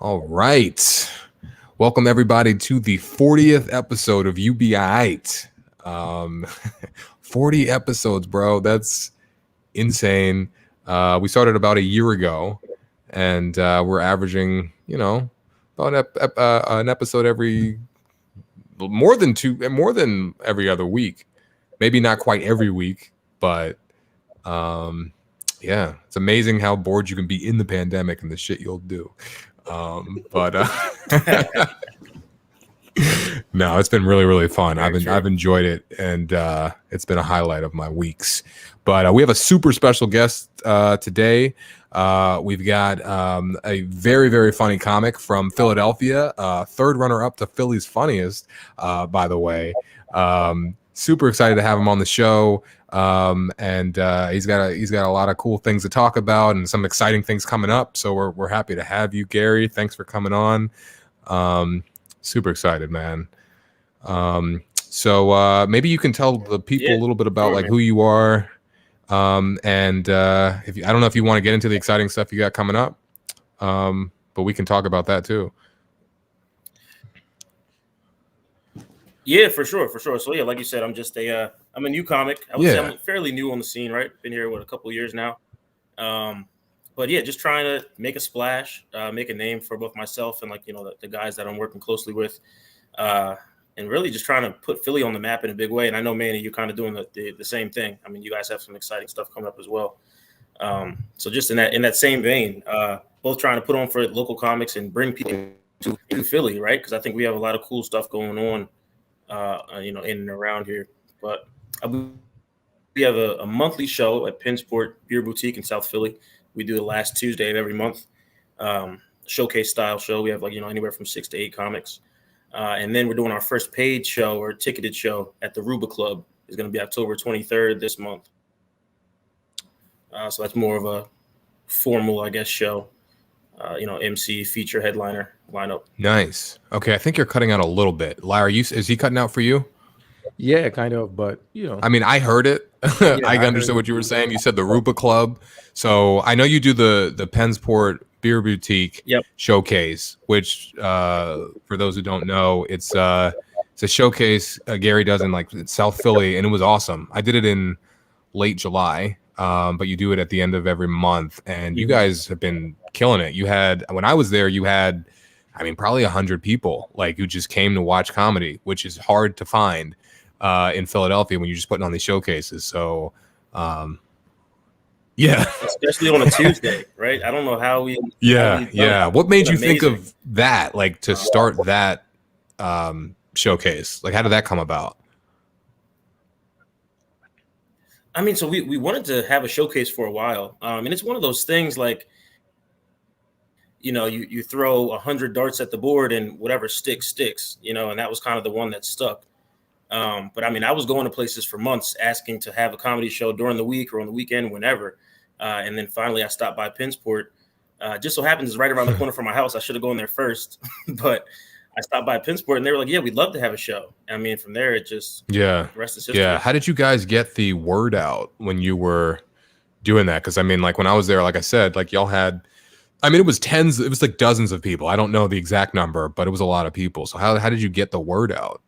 All right. Welcome everybody to the 40th episode of Be Aiight. 40 episodes, bro. That's insane. We started about a year ago, and we're averaging, about an episode every more than every other week. Maybe not quite every week, but yeah, it's amazing how bored you can be in the pandemic and the shit you'll do. But no, it's been really, really fun. I've enjoyed it, and it's been a highlight of my weeks. But we have a super special guest today. We've got a very, very funny comic from Philadelphia, third runner-up to Philly's funniest, by the way. Super excited to have him on the show. And he's got a lot of cool things to talk about and some exciting things coming up. So we're happy to have you, Gary. Thanks for coming on. Super excited, man. So maybe you can tell the people a little bit about like who you are. And if I don't know if you want to get into the exciting stuff you got coming up, but we can talk about that too. Yeah, for sure. So yeah, like you said, I'm just I'm a new comic. I would say I'm fairly new on the scene, right? Been here a couple of years now. But yeah, just trying to make a splash, make a name for both myself and like the guys that I'm working closely with, and really just trying to put Philly on the map in a big way. And I know, Manny, you're kind of doing the same thing. I mean, you guys have some exciting stuff coming up as well. So just in that same vein, both trying to put on for local comics and bring people to Philly, right? Because I think we have a lot of cool stuff going on. In and around here, but we have a monthly show at Pensport Beer Boutique in South Philly. We do the last Tuesday of every month, showcase style show. We have anywhere from 6 to 8 comics, and then we're doing our first paid show or ticketed show at the Ruba Club. It's going to be October 23rd this month. So that's more of a formal, I guess, show. MC feature headliner lineup. Nice. Okay, I think you're cutting out a little bit. Larry, is he cutting out for you? Yeah, kind of, but I mean, I heard it. Yeah, I understood what you were saying. You said the Rupa Club. So I know you do the Pensport Beer Boutique showcase, which for those who don't know, it's a showcase Gary does in South Philly, and it was awesome. I did it in late July. But you do it at the end of every month, and you guys have been killing it. When I was there, you had, I mean, probably 100 people who just came to watch comedy, which is hard to find in Philadelphia when you're just putting on these showcases. So, yeah, especially on a Tuesday, right? I don't know how we. Yeah. What made you think of that, to start that showcase? How did that come about? I mean, so we wanted to have a showcase for a while. And it's one of those things you throw 100 darts at the board and whatever sticks, and that was kind of the one that stuck. But I mean, I was going to places for months asking to have a comedy show during the week or on the weekend, whenever. And then finally I stopped by Pensport. Just so happens it's right around the corner from my house. I should have gone there first, but I stopped by Pensport and they were like, yeah, we'd love to have a show. I mean, from there, it just, the rest is history. Yeah. How did you guys get the word out when you were doing that? Because I mean, when I was there, like I said, y'all had, I mean, it was dozens of people. I don't know the exact number, but it was a lot of people. So how did you get the word out?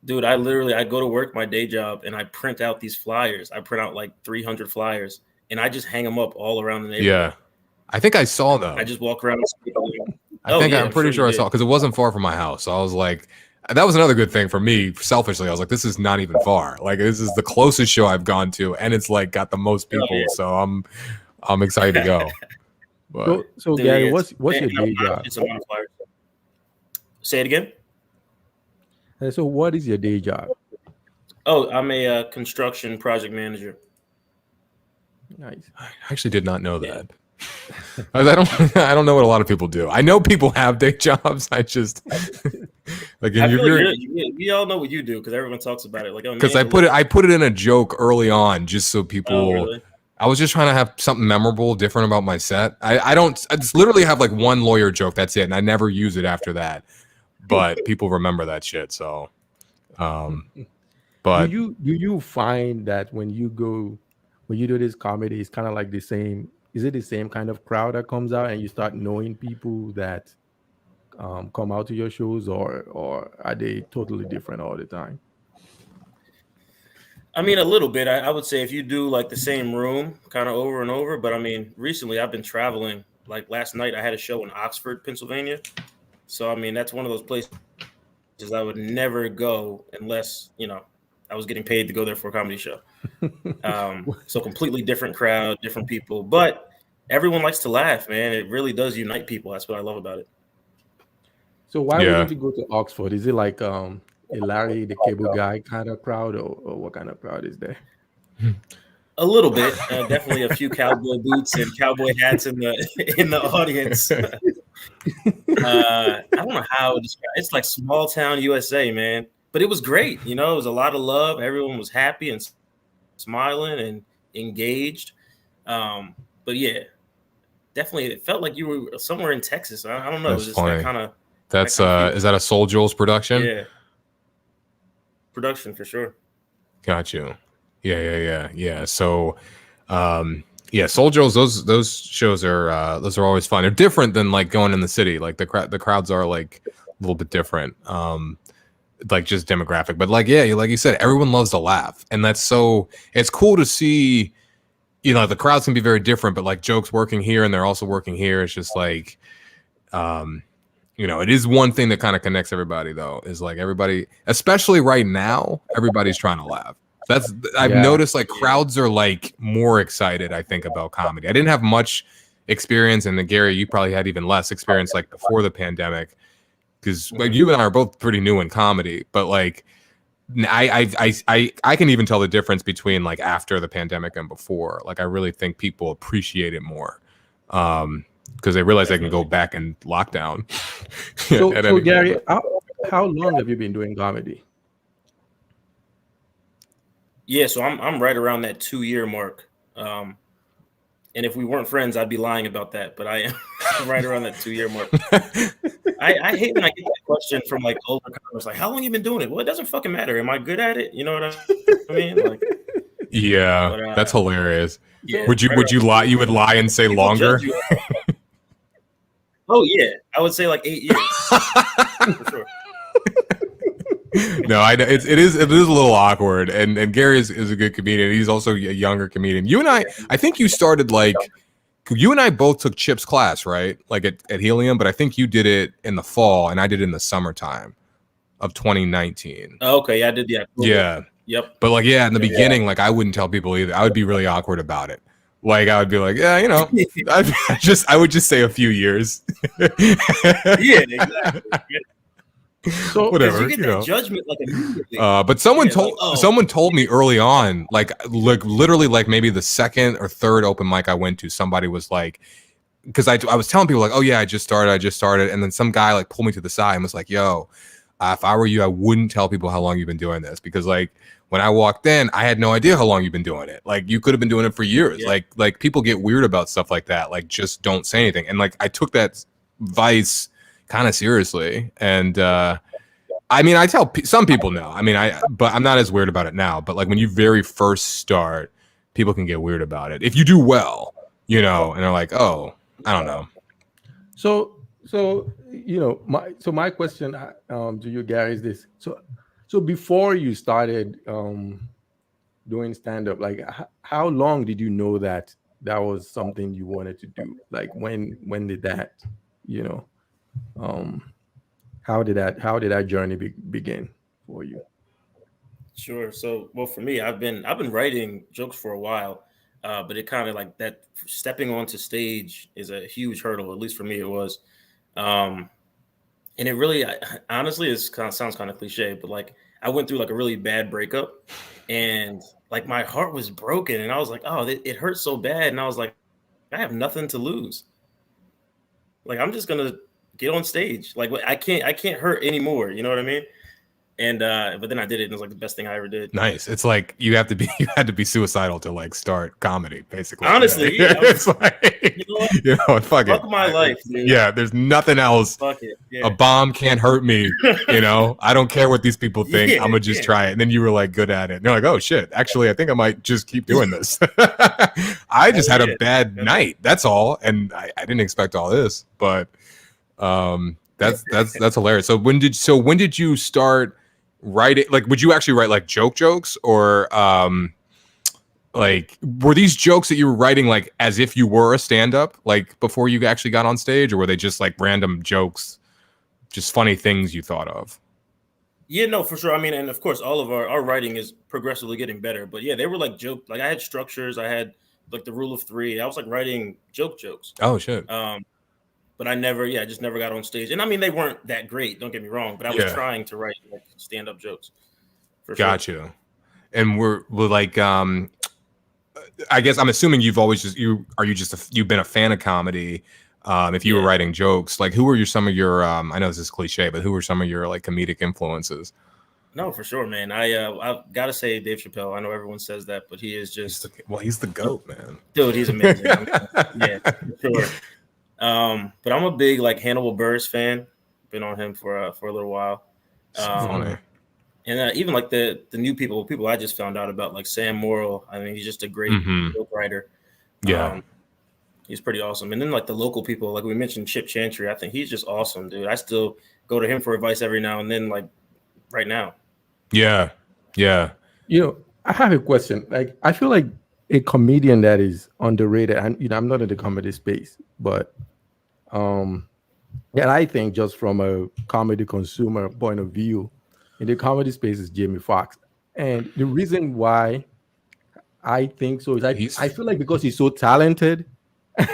Dude, I go to work, my day job, and I print out these flyers. I print out 300 flyers and I just hang them up all around the neighborhood. Yeah. I think I saw them. I just walk around. I'm pretty sure I saw, because it wasn't far from my house. So I was like, that was another good thing for me. Selfishly, I was like, this is not even far. This is the closest show I've gone to, and it's got the most people. So I'm excited to go. But, so Gary, what's your day job? Say it again. So what is your day job? Oh, I'm a construction project manager. Nice. I actually did not know that. I don't know what a lot of people do. I know people have day jobs. I just we all know what you do because everyone talks about it. Because I put it in a joke early on just so people. Oh, really? I was just trying to have something memorable, different about my set. I just literally have one lawyer joke. That's it, and I never use it after that. But people remember that shit. So, but do you find that when you do this comedy, it's kind of the same is it the same kind of crowd that comes out and you start knowing people that come out to your shows, or are they totally different all the time? I mean, a little bit. I would say if you do like the same room kind of over and over, but I mean, recently I've been traveling. Like last night, I had a show in Oxford, Pennsylvania. So I mean, that's one of those places I would never go unless I was getting paid to go there for a comedy show. So completely different crowd, different people, but everyone likes to laugh, man. It really does unite people. That's what I love about it. So why wouldn't you go to Oxford? Is it like a Larry the Cable Guy kind of crowd, or what kind of crowd is there? A little bit, definitely a few cowboy boots and cowboy hats in the audience. I don't know how to describe it. It's like small town USA, man. But it was great. It was a lot of love. Everyone was happy and smiling and engaged. But yeah, definitely, it felt like you were somewhere in Texas. I don't know. That's it was just funny. that kind of. That's is that a Soul Jules production? Yeah, production for sure. Got you. Yeah. So, Soul Jules, those shows are always fun. They're different than like going in the city. Like the crowds are like a little bit different. Like just demographic, but like you said, everyone loves to laugh, and it's cool to see. The crowds can be very different, but like jokes working here and they're also working here. It's just like, it is one thing that kind of connects everybody though, is like everybody, especially right now, everybody's trying to laugh. I've noticed like crowds are like more excited, I think, about comedy. I didn't have much experience, and Gary, you probably had even less experience like before the pandemic, because like you and I are both pretty new in comedy, but like I can even tell the difference between like after the pandemic and before. Like I really think people appreciate it more because they realize they can go back in lockdown. So Gary, how long have you been doing comedy? Yeah, so I'm right around that 2-year mark. And if we weren't friends, I'd be lying about that. But I am right around that 2-year mark. I hate when I get that question from like older comics, like, "How long you been doing it?" Well, it doesn't fucking matter. Am I good at it? You know what I mean? Like, yeah, but, that's hilarious. Yeah, would you lie? You would lie and say longer? Oh yeah, I would say like 8 years for sure. No, I know it is a little awkward, and Gary is a good comedian. He's also a younger comedian. You and I think you started like, you and I both took Chip's class, right? Like at Helium, but I think you did it in the fall and I did it in the summertime of 2019. Oh, okay, yeah, I did. Yeah, yeah, yep. But like, in the beginning, like I wouldn't tell people either. I would be really awkward about it. Like I would be like, I would just say a few years. Yeah, exactly. So whatever, you get that judgment like immediately. But someone told me early on, like literally like maybe the second or third open mic I went to, somebody was like, because I was telling people like, oh yeah, I just started, and then some guy like pulled me to the side and was like, yo, if I were you, I wouldn't tell people how long you've been doing this, because like when I walked in, I had no idea how long you've been doing it. Like you could have been doing it for years. Yeah. Like people get weird about stuff like that. Like just don't say anything. And like I took that advice kind of seriously, and I mean, I tell some people no. I mean, but I'm not as weird about it now. But like when you very first start, people can get weird about it if you do well, and they're like, oh, I don't know. So my question to you, Gary, is this: so before you started doing stand-up, like how long did you know that was something you wanted to do? Like when did that, how did that journey begin for you? Sure. So, well, for me, I've been writing jokes for a while, but it kind of like that stepping onto stage is a huge hurdle. At least for me, it was. And it really, honestly, sounds kind of cliche, but like I went through like a really bad breakup, and like my heart was broken, and I was like, oh, it hurts so bad, and I was like, I have nothing to lose. Like I'm just gonna get on stage. Like I can't hurt anymore. You know what I mean? And but then I did it, and it was like the best thing I ever did. Nice. It's like you had to be suicidal to like start comedy, basically. Honestly, yeah. It's like, fuck it. My life, dude. Yeah, there's nothing else. Fuck it. Yeah. A bomb can't hurt me. I don't care what these people think. I'm gonna just try it. And then you were like good at it. And you're like, oh shit. Actually, I think I might just keep doing this. I just had a bad night. That's all. And I didn't expect all this, but that's hilarious. So when did you start writing? Like, would you actually write like jokes, or like were these jokes that you were writing like as if you were a stand-up, like before you actually got on stage, or were they just like random jokes, just funny things you thought of? Yeah, no, for sure. I mean, and of course, all of our writing is progressively getting better. But yeah, they were like joke. Like I had structures. I had like the rule of 3. I was like writing jokes. Oh shit. But I just never got on stage. And I mean, they weren't that great. Don't get me wrong. But I was trying to write like stand-up jokes. Gotcha. And we're like, I guess I'm assuming you've always you've been a fan of comedy. If you were writing jokes, like who were some of your, I know this is cliche, but who were some of your like comedic influences? No, for sure, man. I've got to say Dave Chappelle. I know everyone says that, but he is just he's the GOAT, man. Dude, he's amazing. Yeah, for sure. But I'm a big like Hannibal Buress fan. Been on him for a little while. Funny. And even like the new people I just found out about, like Sam Morrill. I mean, he's just a great joke writer. Yeah. He's pretty awesome. And then like the local people, like we mentioned Chip Chantry, I think he's just awesome, dude. I still go to him for advice every now and then, like right now. Yeah. Yeah. I have a question. Like, I feel like a comedian that is underrated, and I'm not in the comedy space, but I think just from a comedy consumer point of view, in the comedy space is Jamie Foxx. And the reason why I think so is I feel like because he's so talented,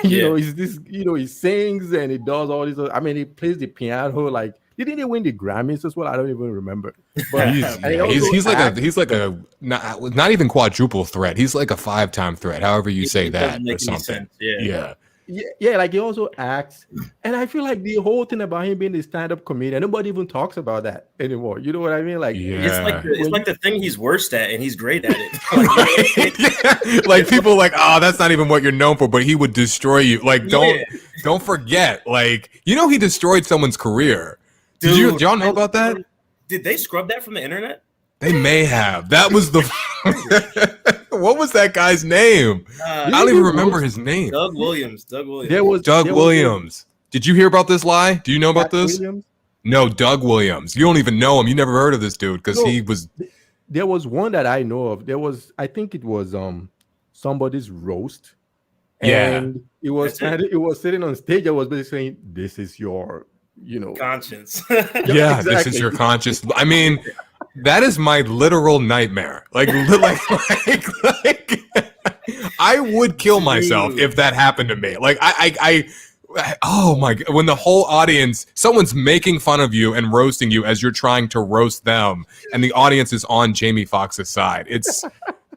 he's this, he sings and he does all this. I mean, he plays the piano. Like, didn't he win the Grammys as well? I don't even remember. But he's like a not even quadruple threat. He's like a 5-time threat. However you say that, or something. Yeah, like he also acts, and I feel like the whole thing about him being a stand-up comedian, nobody even talks about that anymore. You know what I mean? Like, it's like the thing he's worst at, and he's great at it. Like people like, oh, that's not even what you're known for, but he would destroy you. Like, don't forget, like, he destroyed someone's career. Did y'all know about that? Did they scrub that from the internet? They may have. That was the. What was that guy's name? I don't even remember his name. Doug Williams. Doug Williams. Did you hear about this lie? Do you know about this? Williams? No, Doug Williams. You don't even know him. You never heard of this dude because he was. There was one that I know of. I think it was somebody's roast. And it was sitting on stage. I was basically saying, "This is your." Conscience. Yeah, exactly. This is your conscience. I mean, that is my literal nightmare. Like I would kill myself if that happened to me. Like oh my God, when the whole audience, someone's making fun of you and roasting you as you're trying to roast them, and the audience is on Jamie Foxx's side.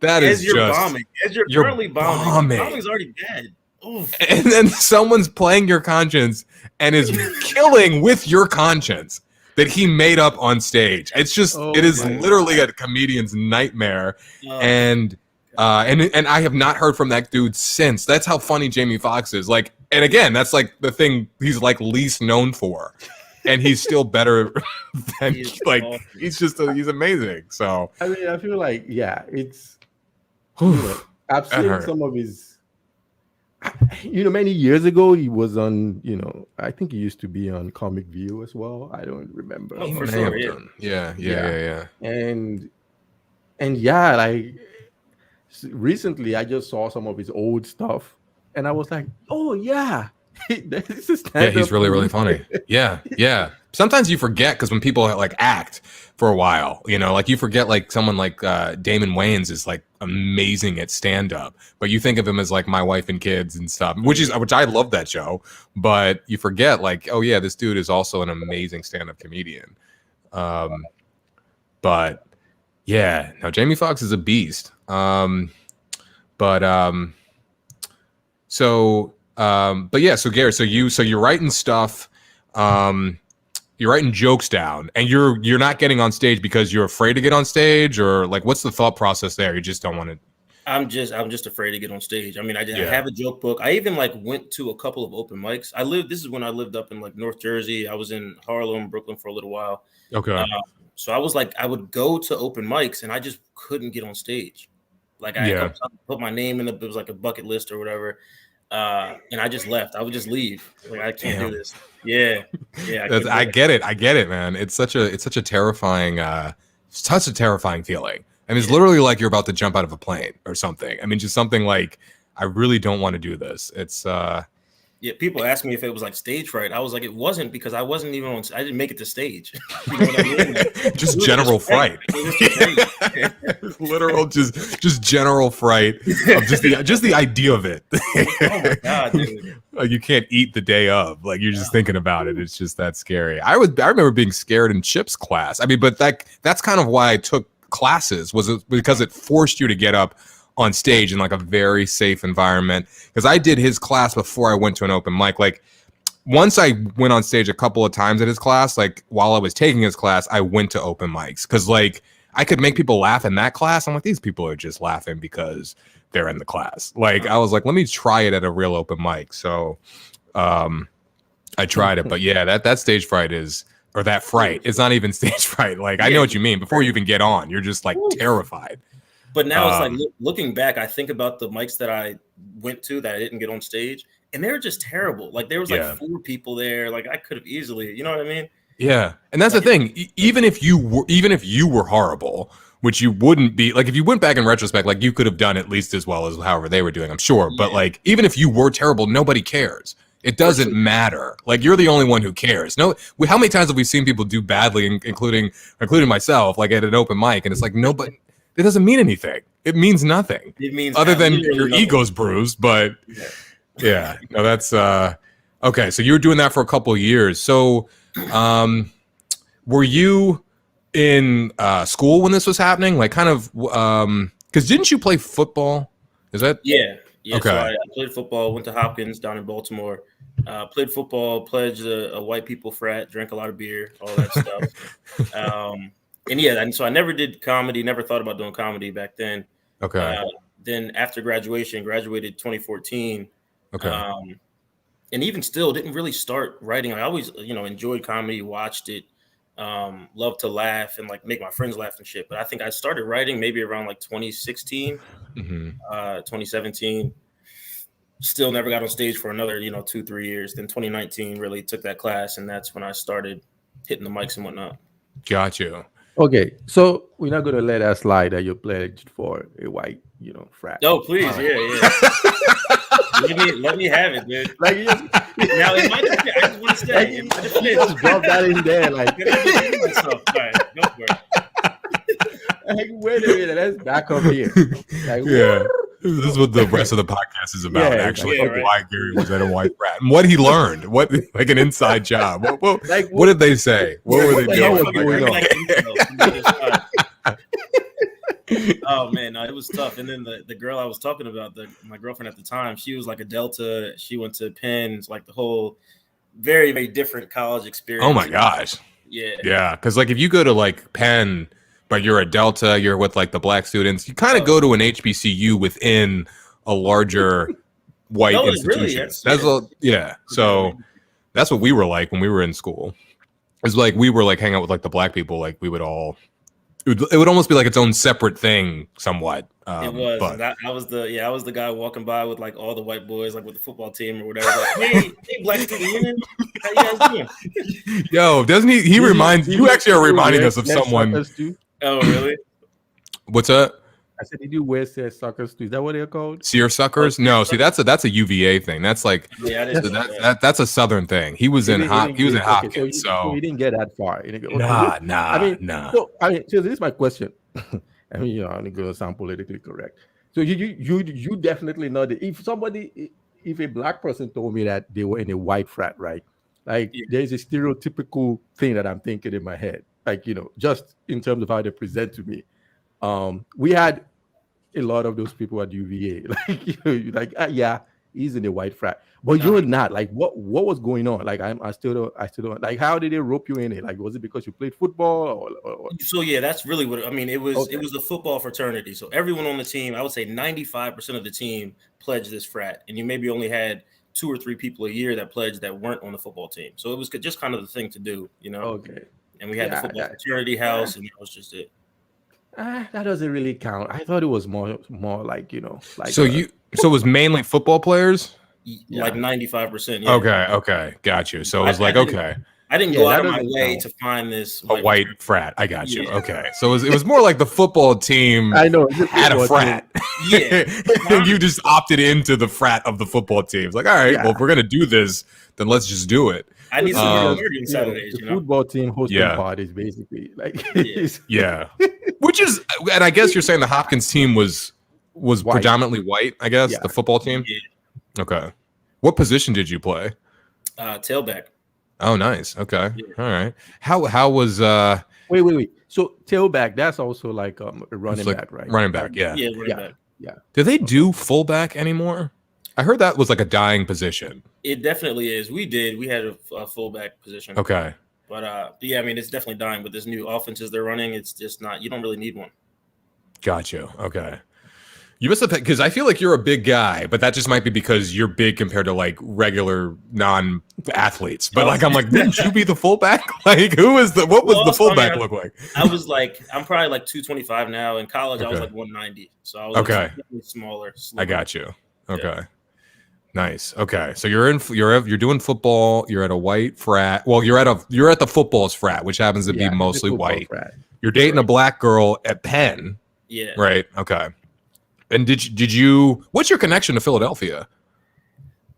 Bombing. As you're currently bombing. Bombing's already bad. Oof. And then someone's playing your conscience and is killing with your conscience that he made up on stage. It's just, it is literally a comedian's nightmare. And I have not heard from that dude since. That's how funny Jamie Foxx is. Like, and again, that's like the thing he's like least known for, and he's still better than he's amazing. So I mean, I feel like it's I've seen some of his. Many years ago, he was on, I think he used to be on Comic View as well. I don't remember. Oh, for sure. Yeah. And like recently, I just saw some of his old stuff, and I was like, oh, yeah. This is he's really, really funny. Yeah. Sometimes you forget because when people like act for a while, like you forget like someone like Damon Wayans is like amazing at stand-up, but you think of him as like My Wife and Kids and stuff, which I love that show, but you forget like, oh yeah, this dude is also an amazing stand-up comedian. But yeah, no, Jamie Foxx is a beast. But yeah, so Garrett, so you're writing stuff. you're writing jokes down, and you're not getting on stage because you're afraid to get on stage, or like what's the thought process there? You just don't want to. I'm just afraid to get on stage. I mean, I have a joke book. I even like went to a couple of open mics. This is when I lived up in like North Jersey. I was in Harlem, Brooklyn for a little while. Okay. So I was like, I would go to open mics and I just couldn't get on stage. Like I put my name in it was like a bucket list or whatever. And I just left. I would just leave. Like I can't do this. Yeah. I get it, man. It's such a terrifying, such a terrifying feeling. I mean, it's literally like you're about to jump out of a plane or something. I mean, just something like, I really don't want to do this. It's people ask me if it was like stage fright. I was like, it wasn't, because I wasn't even on. I didn't make it to stage. You know what I mean? Like, just general fright. Literal, just general fright of just the idea of it. Oh my god, dude! Like you can't eat the day of. Like you're just thinking about it. It's just that scary. I remember being scared in Chip's class. I mean, but that's kind of why I took classes, was it because it forced you to get up on stage in like a very safe environment. Because I did his class before I went to an open mic. Like once I went on stage a couple of times at his class, like while I was taking his class, I went to open mics because like I could make people laugh in that class. I'm like, these people are just laughing because they're in the class. Like I was like, let me try it at a real open mic. So I tried it, but yeah, that stage fright is, or that fright, it's not even stage fright. Like I know what you mean. Before you even get on, you're just like terrified. But now it's like looking back, I think about the mics that I went to that I didn't get on stage, and they were just terrible. Like there was like 4 people there. Like I could have easily, you know what I mean? Yeah, and that's the thing. Even if you were horrible, which you wouldn't be. Like if you went back in retrospect, like you could have done at least as well as however they were doing, I'm sure. But like even if you were terrible, nobody cares. It doesn't matter. Like you're the only one who cares. No, how many times have we seen people do badly, including myself, like at an open mic, and it's like nobody. It doesn't mean anything. It means nothing. It means other than your ego's bruised. But no, that's okay. So you were doing that for a couple of years. So were you in school when this was happening? Like kind of because didn't you play football? Is that okay? So I played football. Went to Hopkins down in Baltimore. Played football. Pledged a white people frat. Drank a lot of beer. All that stuff. And so I never did comedy, never thought about doing comedy back then. Okay. Then after graduated 2014. Okay. And even still didn't really start writing. I always, enjoyed comedy, watched it, loved to laugh and like make my friends laugh and shit. But I think I started writing maybe around like 2016, 2017. Still never got on stage for another, 2-3 years. Then 2019 really took that class, and that's when I started hitting the mics and whatnot. Got you. Okay, so we're not gonna let that slide that you pledged for a white, frat. Oh, please, yeah. let me have it, dude. Like now, in my defense, I just want to say, just drop that in there, like. All right, go for it. Like, wait a minute, let's back up here. Like, this is what the rest of the podcast is about. Actually, why Gary was at a white frat and what he learned, what like an inside job. What did they say? What were they doing? Oh man, no, it was tough. And then the girl I was talking about, my girlfriend at the time, she was like a Delta. She went to Penn, like the whole very, very different college experience. Oh my gosh. Yeah. Because like if you go to like Penn, but you're a Delta, you're with like the black students, you kind of go to an HBCU within a larger white institution. So that's what we were like when we were in school. It's like we were like hang out with like the black people, like we would all. It would almost be like its own separate thing, somewhat. It was. But I was the guy walking by with like all the white boys, like with the football team or whatever. Like, hey, black student union, how you guys doing? Yo, doesn't he? He reminds you. Actually are reminding us of someone. Oh, really? What's that? I said, did you wear suckers too? Is that what they're called? Seersuckers? No, see, that's a UVA thing. That's like that's a Southern thing. He was in Hopkins, so he didn't get that far. Nah. So this is my question. I mean, I'm gonna sound politically correct. So you definitely know that if a black person told me that they were in a white frat, right? Like there's a stereotypical thing that I'm thinking in my head, like just in terms of how they present to me. We had a lot of those people at UVA, he's in the white frat, but you're not. Like, what was going on? Like, I still don't. Like, how did they rope you in it? Like, was it because you played football? Or... So yeah, that's really what I mean. It was a football fraternity. So everyone on the team, I would say 95% of the team pledged this frat, and you maybe only had 2 or 3 people a year that pledged that weren't on the football team. So it was just kind of the thing to do, you know. Okay. And we had the football fraternity house, and that was just it. That doesn't really count. I thought it was more like, you know, like. So it was mainly football players? Like 95%. Yeah. Okay. Got you. So it was I didn't go out of my way to find this white frat. I got you. Yeah. Okay. So it was more like the football team I know had a frat. Yeah. And you just opted into the frat of the football team. It's like, all right, well, if we're going to do this, then let's just do it. I need some on Saturdays, the football team hosting parties, basically. Like, which is, and I guess you're saying the Hopkins team was predominantly white, I guess, the football team? Yeah. Okay. What position did you play? Tailback. Oh, nice. Okay. Yeah. All right. How was Wait. So tailback, that's also like a running back, right? Running back, yeah. Yeah, running back. Yeah. Do they do fullback anymore? I heard that was like a dying position. It definitely is. We had a fullback position. Okay. But yeah, I mean, it's definitely dying with this new offenses they're running. It's just not, you don't really need one. Gotcha. Okay. You must have, because I feel like you're a big guy, but that just might be because you're big compared to like regular non-athletes. But like, I'm like, didn't you be the fullback? Like, what was the fullback look like? I'm probably like 225 now. In college, I was like 190. So I was definitely smaller. I got you. Okay. Yeah. Nice. Okay. So you're doing football. You're at a white frat. Well, you're at the football's frat, which happens to be mostly white. Frat. You're dating a black girl at Penn. Yeah. Right. Okay. And did you? What's your connection to Philadelphia?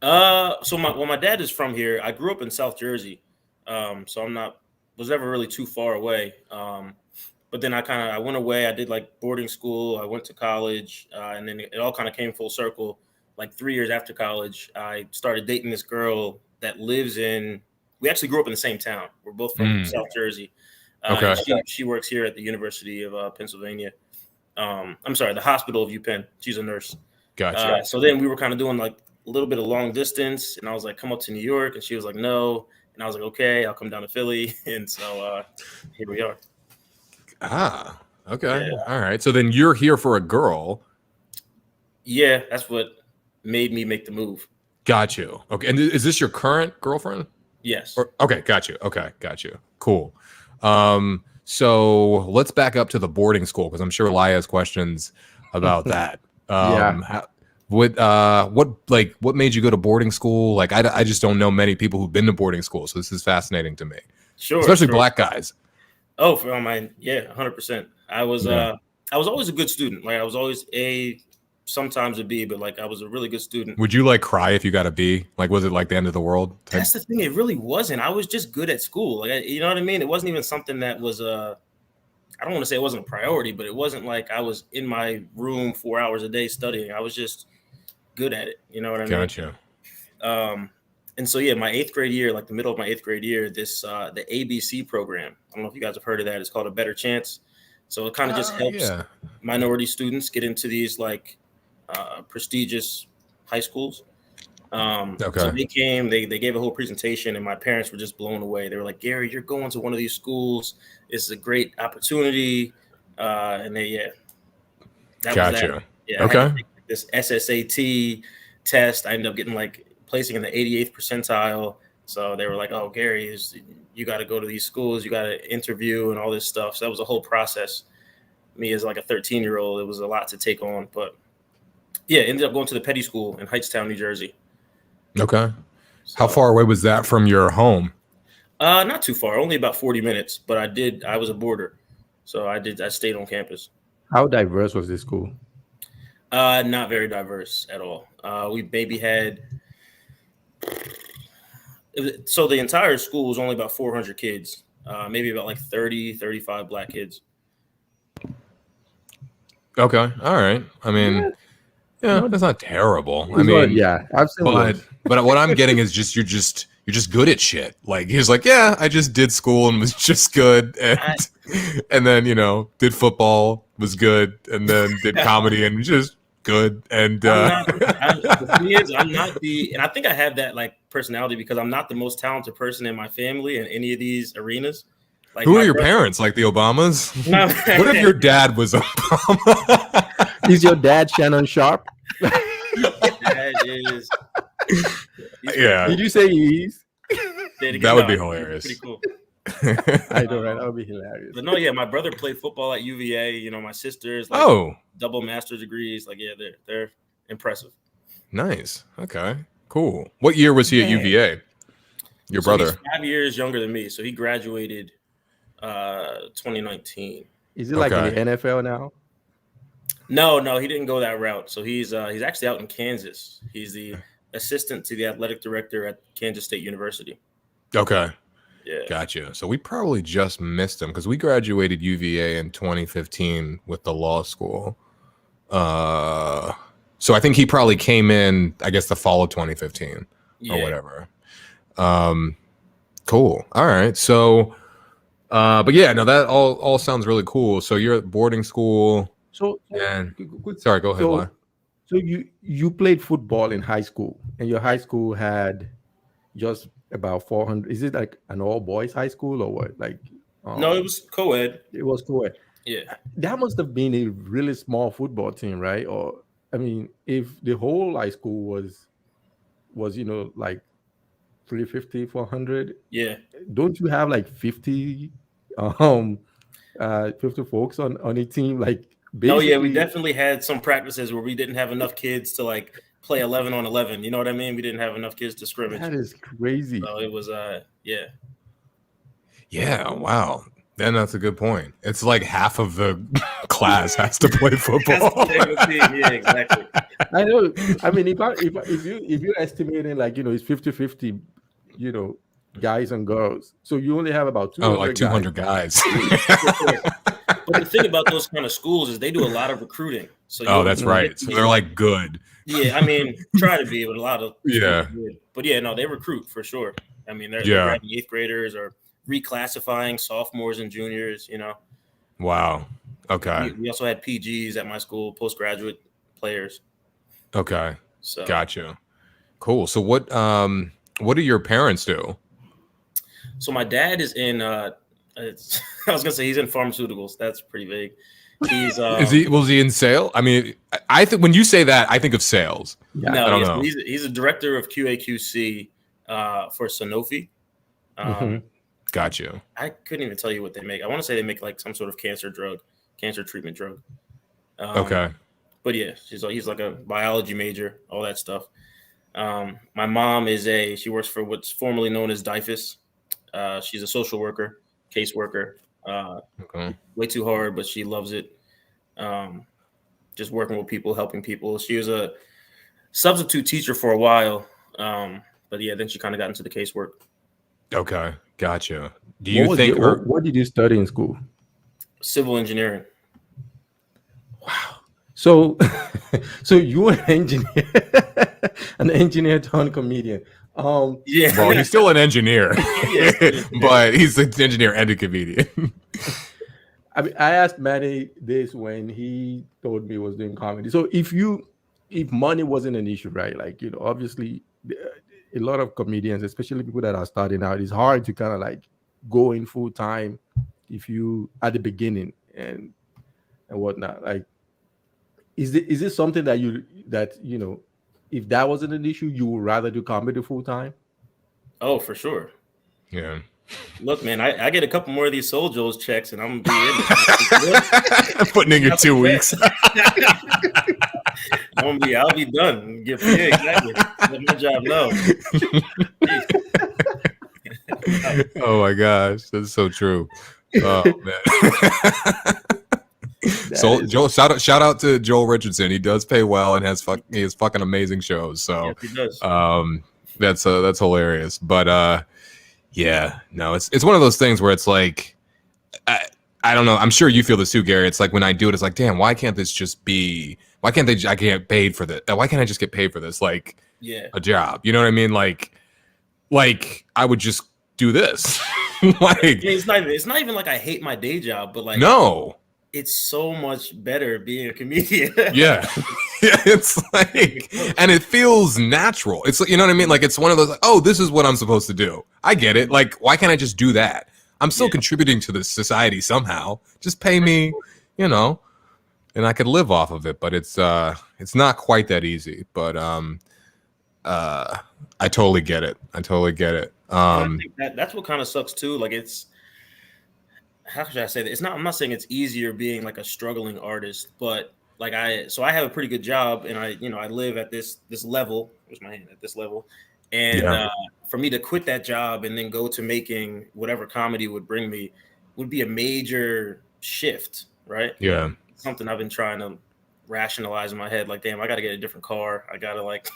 So my dad is from here. I grew up in South Jersey, so was never really too far away. But then I went away. I did like boarding school. I went to college, and then it all kind of came full circle. Like 3 years after college, I started dating this girl that lives in. We actually grew up in the same town. We're both from South Jersey. Okay. She works here at the University of Pennsylvania. I'm sorry, the Hospital of UPenn. She's a nurse. Gotcha. So then we were kind of doing like a little bit of long distance, and I was like, come up to New York, and she was like, no, and I was like, okay, I'll come down to Philly, and so here we are. Ah, okay, yeah. All right. So then you're here for a girl. Yeah, that's what made me make the move. Got you. Okay, and is this your current girlfriend? Yes. Okay, got you. Okay, got you. Cool. So let's back up to the boarding school because I'm sure Laya has questions about that. What made you go to boarding school? Like, I just don't know many people who've been to boarding school, so this is fascinating to me. Sure, especially black guys. Oh, for mine, 100%. I was always a good student. Like I was always sometimes a B, but like I was a really good student. Would you like cry if you got a B? Like, was it like the end of the world? That's the thing. It really wasn't. I was just good at school. Like, you know what I mean? It wasn't even something that was I don't want to say it wasn't a priority, but it wasn't like I was in my room 4 hours a day studying. I was just good at it. You know what I mean? Gotcha. And so, yeah, my 8th grade year, like the middle of my 8th grade year, this the ABC program. I don't know if you guys have heard of that. It's called A Better Chance. So it kind of just helps minority students get into these like prestigious high schools. So they came, they gave a whole presentation, and my parents were just blown away. They were like, Gary, you're going to one of these schools. It's a great opportunity. And that was that. Yeah, okay. This SSAT test, I ended up getting like placing in the 88th percentile. So they were like, oh, Gary, you got to go to these schools. You got to interview and all this stuff. So that was a whole process. Me as like a 13-year-old, it was a lot to take on. But yeah, ended up going to the Petty School in Hightstown, New Jersey. Okay. So, how far away was that from your home? Not too far, only about 40 minutes. But I was a boarder. So I stayed on campus. How diverse was this school? Not very diverse at all. We maybe had, so the entire school was only about 400 kids, maybe about like 30, 35 black kids. Okay. All right. I mean, yeah, that's not terrible. I mean, yeah, absolutely. But what I'm getting is you're just good at shit. Like he's like, yeah, I just did school and was just good, and then did football, was good, and then did comedy and just good. And the thing is, I'm not and I think I have that like personality because I'm not the most talented person in my family in any of these arenas. Like, who are your parents? Like the Obamas? What if your dad was Obama? Is your dad Shannon Sharp? Dad is. Yeah. Did you say he is? That would be hilarious. Pretty cool. I know, right? That would be hilarious. But no, yeah, my brother played football at UVA. You know, my sisters, like, double master's degrees. Like, yeah, they're impressive. Nice. Okay. Cool. What year was he at UVA? Your brother? He's 5 years younger than me, so he graduated 2019. Is he like in the NFL now? No, he didn't go that route. So he's actually out in Kansas. He's the assistant to the athletic director at Kansas State University. Okay. Yeah. Gotcha. So we probably just missed him because we graduated UVA in 2015 with the law school. So I think he probably came in, I guess, the fall of 2015 or whatever. Cool. All right. So, but yeah, no, that all sounds really cool. So you're at boarding school. Sorry, go ahead. So you played football in high school, and your high school had just about 400. Is it like an all boys high school or what? Like, no, it was co-ed. It was co-ed. Yeah, that must have been a really small football team, right? Or I mean, if the whole high school was like 350, 400. Yeah. Don't you have like 50 folks on a team? Like, no, yeah, we definitely had some practices where we didn't have enough kids to like play 11 on 11. You know what I mean? We didn't have enough kids to scrimmage. That is crazy. So it was, yeah. Yeah, wow. Then that's a good point. It's like half of the class has to play football. Yeah, exactly. I know. I mean, if you're estimating like, it's 50-50, guys and girls. So you only have about 200 like 200 guys. But the thing about those kind of schools is they do a lot of recruiting. So that's right. So they're like good. Yeah, I mean, try to be with a lot of yeah. But yeah, no, they recruit for sure. I mean, they're grabbing 8th graders or reclassifying sophomores and juniors, Wow. Okay. We also had PGs at my school, postgraduate players. Okay. So gotcha. Cool. So what do your parents do? So my dad is in I was gonna say he's in pharmaceuticals. That's pretty vague. He's was he in sales? I mean, I think when you say that, I think of sales. Yeah. No, I don't know. He's a director of QA/QC for Sanofi. Got you. I couldn't even tell you what they make. I want to say they make like some sort of cancer treatment drug. Okay. But yeah, he's like a biology major, all that stuff. My mom she works for what's formerly known as DIFUS. She's a social worker, caseworker. Way too hard, but she loves it. Just working with people, helping people. She was a substitute teacher for a while. But yeah, then she kind of got into the casework. Okay. Gotcha. Do you think what did you study in school? Civil engineering. Wow. So you were an engineer turned comedian. Yeah. Well, he's still an engineer, but he's an engineer and a comedian. I mean, I asked Manny this when he told me he was doing comedy. So if money wasn't an issue, right? Like, obviously a lot of comedians, especially people that are starting out, it's hard to kind of like go in full time if you at the beginning and whatnot. Like, is this something that if that wasn't an issue, you would rather do comedy full time? Oh, for sure. Yeah. Look, man, I get a couple more of these Soul Joe's checks, and I'm gonna be in it. Putting in your 2 weeks. I'll be done. Exactly. Let my job know. Oh my gosh, that's so true. Oh man. So Joel, shout out to Joel Richardson. He does pay well and he has fucking amazing shows. So yes, he does. That's hilarious. But yeah, no, it's one of those things where it's like I don't know. I'm sure you feel this too, Gary. It's like when I do it, it's like, damn, why can't this just be? Why can't I get paid for this? Why can't I just get paid for this? Like a job. You know what I mean? Like I would just do this. Like it's not even like I hate my day job, but like no. It's so much better being a comedian. Yeah. It's like, and it feels natural. It's, you know what I mean? Like, it's one of those, like, oh, this is what I'm supposed to do. I get it. Like, why can't I just do that? I'm still contributing to the society somehow. Just pay me, you know, and I could live off of it. But it's not quite that easy. But I totally get it. I think that's what kind of sucks too. Like, it's, how should I say that? It's not, I'm not saying it's easier being like a struggling artist, but like I have a pretty good job, and I live at this level. Where's my hand? At this level, and for me to quit that job and then go to making whatever comedy would bring me would be a major shift, right? Yeah, it's something I've been trying to rationalize in my head. Like, damn, I got to get a different car. I got to like.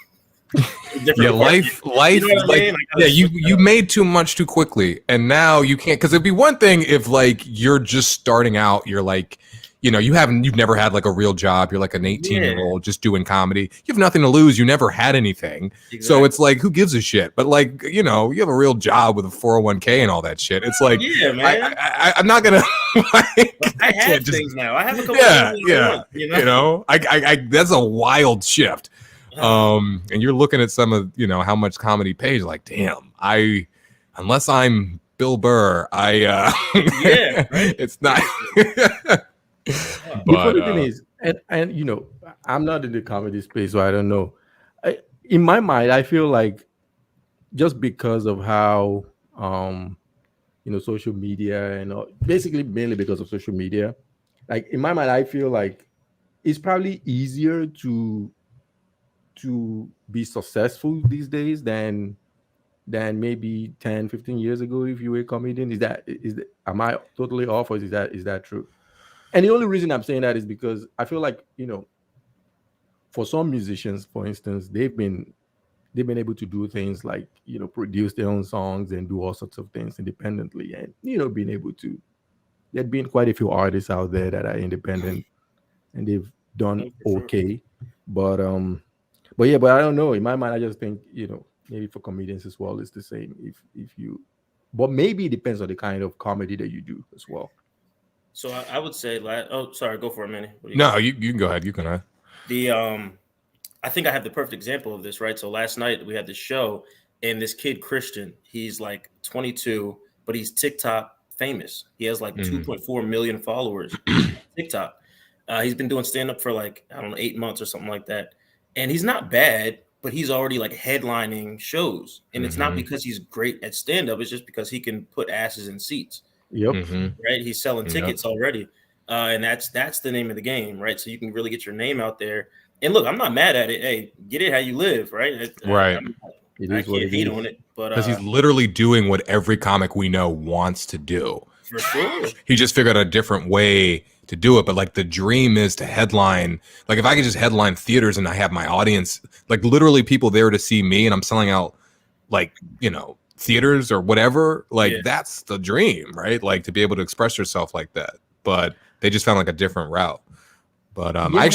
life, you know, like, you made too much too quickly, and now you can't. Because it'd be one thing if like you're just starting out, you're like, you know, you've never had like a real job. You're like an 18-year-old just doing comedy. You have nothing to lose. You never had anything. Exactly. So it's like, who gives a shit? But like, you know, you have a real job with a 401k and all that shit. It's like, yeah, man. I'm not gonna. Like, I have things now. I have a couple. You know, I that's a wild shift. And you're looking at some of, you know, how much comedy pays. Like, damn, unless I'm Bill Burr, it's not. But the funny thing is, and you know, I'm not in the comedy space, so I don't know. In my mind, I feel like just because of how you know, social media and basically mainly because of social media, like in my mind, I feel like it's probably easier to be successful these days than maybe 10, 15 years ago if you were a comedian. Am I totally off, or is that true? And the only reason I'm saying that is because I feel like, you know, for some musicians, for instance, they've been able to do things like, you know, produce their own songs and do all sorts of things independently, and, you know, being able to. There've been quite a few artists out there that are independent and they've done okay, but I don't know. In my mind, I just think, you know, maybe for comedians as well, it's the same. If you, but maybe it depends on the kind of comedy that you do as well. So I would say, oh, sorry, go for a minute. No, you can go ahead. You can. I think I have the perfect example of this, right? So last night we had this show, and this kid Christian, he's like 22, but he's TikTok famous. He has like 2.4 million followers on TikTok. He's been doing stand-up for like, I don't know, 8 months or something like that. And he's not bad, but he's already like headlining shows. And it's not because he's great at stand-up. It's just because he can put asses in seats. Yep. Right. He's selling tickets already. And that's the name of the game. Right. So you can really get your name out there. And look, I'm not mad at it. Hey, get it how you live. Right. Right. I can't hate on it. But because he's literally doing what every comic we know wants to do. For sure. He just figured out a different way to do it. But like, the dream is to headline. Like, if I could just headline theaters and I have my audience, like literally people there to see me, and I'm selling out, like, you know, theaters or whatever, like that's the dream, right? Like, to be able to express yourself like that. But they just found like a different route. But I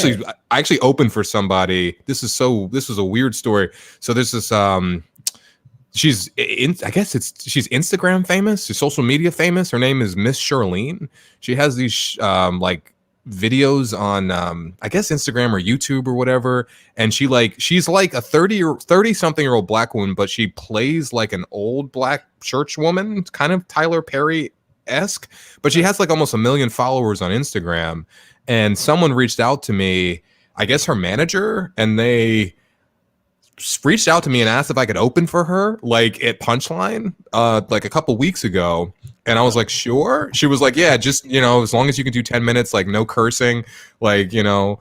actually opened for somebody. This is a weird story. So there's this she's Instagram famous, she's social media famous. Her name is Miss Charlene. She has these like videos on I guess Instagram or YouTube or whatever, and she's like a 30 something year old black woman, but she plays like an old black church woman, kind of Tyler Perry-esque, but she has like almost 1 million followers on Instagram. And someone reached out to me, I guess her manager, and they reached out to me and asked if I could open for her, like at Punchline, like a couple weeks ago. And I was like, sure. She was like, yeah, just, you know, as long as you can do 10 minutes, like no cursing, like, we'll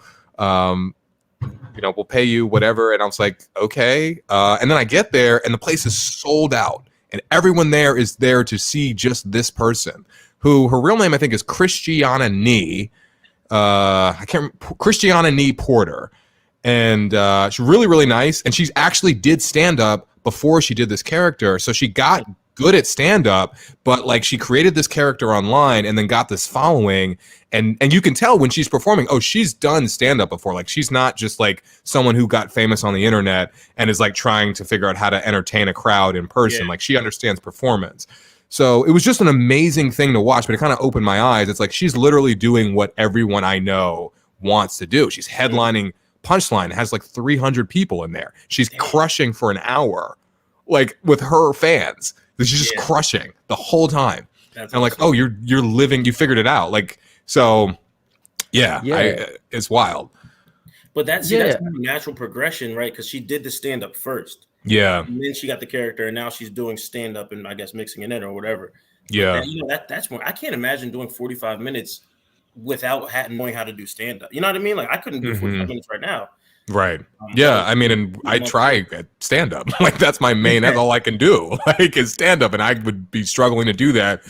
pay you whatever. And I was like, okay. And then I get there and the place is sold out, and everyone there is there to see just this person, who her real name, I think, is Christiana Nee. Christiana Nee Porter. And she's really, really nice. And she's actually did stand up before she did this character. So she got good at stand up, but like she created this character online and then got this following. And you can tell when she's performing, oh, she's done stand up before. Like, she's not just like someone who got famous on the internet and is like trying to figure out how to entertain a crowd in person. Like, she understands performance. So it was just an amazing thing to watch, but it kind of opened my eyes. It's like she's literally doing what everyone I know wants to do. She's headlining Punchline has like 300 people in there. She's crushing for an hour, like with her fans. She's just crushing the whole time. That's and awesome. Like, oh, you're living, you figured it out. Like, so it's wild. But that's a natural progression, right? Because she did the stand-up first. Yeah. And then she got the character, and now she's doing stand-up and I guess mixing it in or whatever. Yeah. And, that's more. I can't imagine doing 45 minutes without knowing how to do stand-up. You know what I mean? Like I couldn't do 45 minutes right now. Right. Yeah. I mean, and I try at stand-up. Like that's my main. That's all I can do. Like is stand-up, and I would be struggling to do that.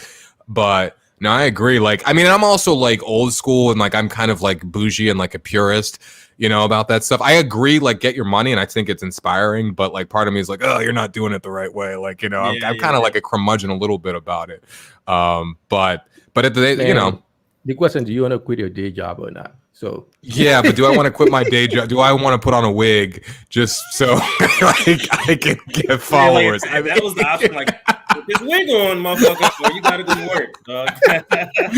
But no, I agree. Like, I mean, I'm also like old school, and like I'm kind of like bougie and like a purist, about that stuff. I agree. Like, get your money, and I think it's inspiring. But like, part of me is like, oh, you're not doing it the right way. Like, I'm kind of like a curmudgeon a little bit about it. But at the the question: do you want to quit your day job or not? So yeah, but do I want to quit my day job? Do I want to put on a wig just so like I can get followers? Like, that was the option. Like, put this wig on, motherfucker. So you gotta do work, dog.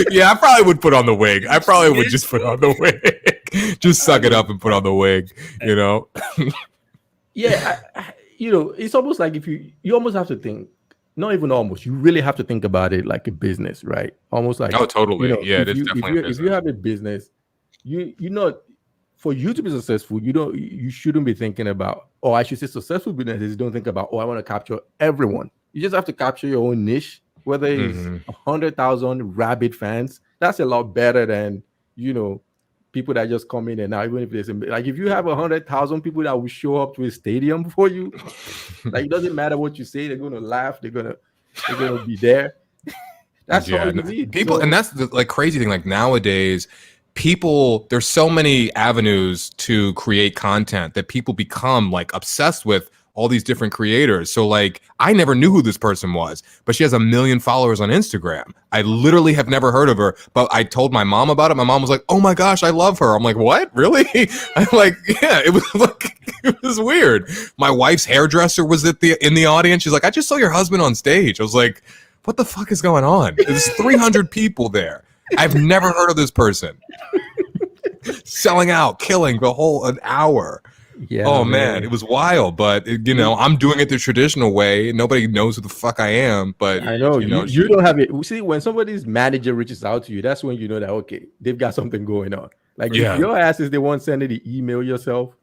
Yeah, I probably would put on the wig. I probably would just put on the wig. Just suck it up and put on the wig. Yeah, it's almost like if you almost have to think. Not even almost. You really have to think about it like a business, right? Almost like totally. Yeah, it's definitely a business. If you have a business. For you to be successful, you shouldn't be thinking about, or I should say successful businesses don't think about, I want to capture everyone. You just have to capture your own niche, whether it's 100,000 rabid fans. That's a lot better than, people that just come in and out, even if there's like, if you have 100,000 people that will show up to a stadium for you, like, it doesn't matter what you say, they're going to laugh. They're going to be there. That's all you need. People. So, and that's the like crazy thing. Like nowadays, there's so many avenues to create content that people become like obsessed with all these different creators. So like I never knew who this person was, but she has 1 million followers on Instagram. I literally have never heard of her, but I told my mom about it. My mom was like, oh my gosh, I love her. I'm like, what? Really? I'm like, yeah, it was like, it was weird. My wife's hairdresser was in the audience. She's like, I just saw your husband on stage. I was like, what the fuck is going on? There's 300 people there. I've never heard of this person. Selling out, killing the whole an hour. Yeah. Oh man, it was wild. But I'm doing it the traditional way. Nobody knows who the fuck I am. But I know you don't have it. See, when somebody's manager reaches out to you, that's when you know that okay, they've got something going on. Like if your ass is the one sending the email yourself.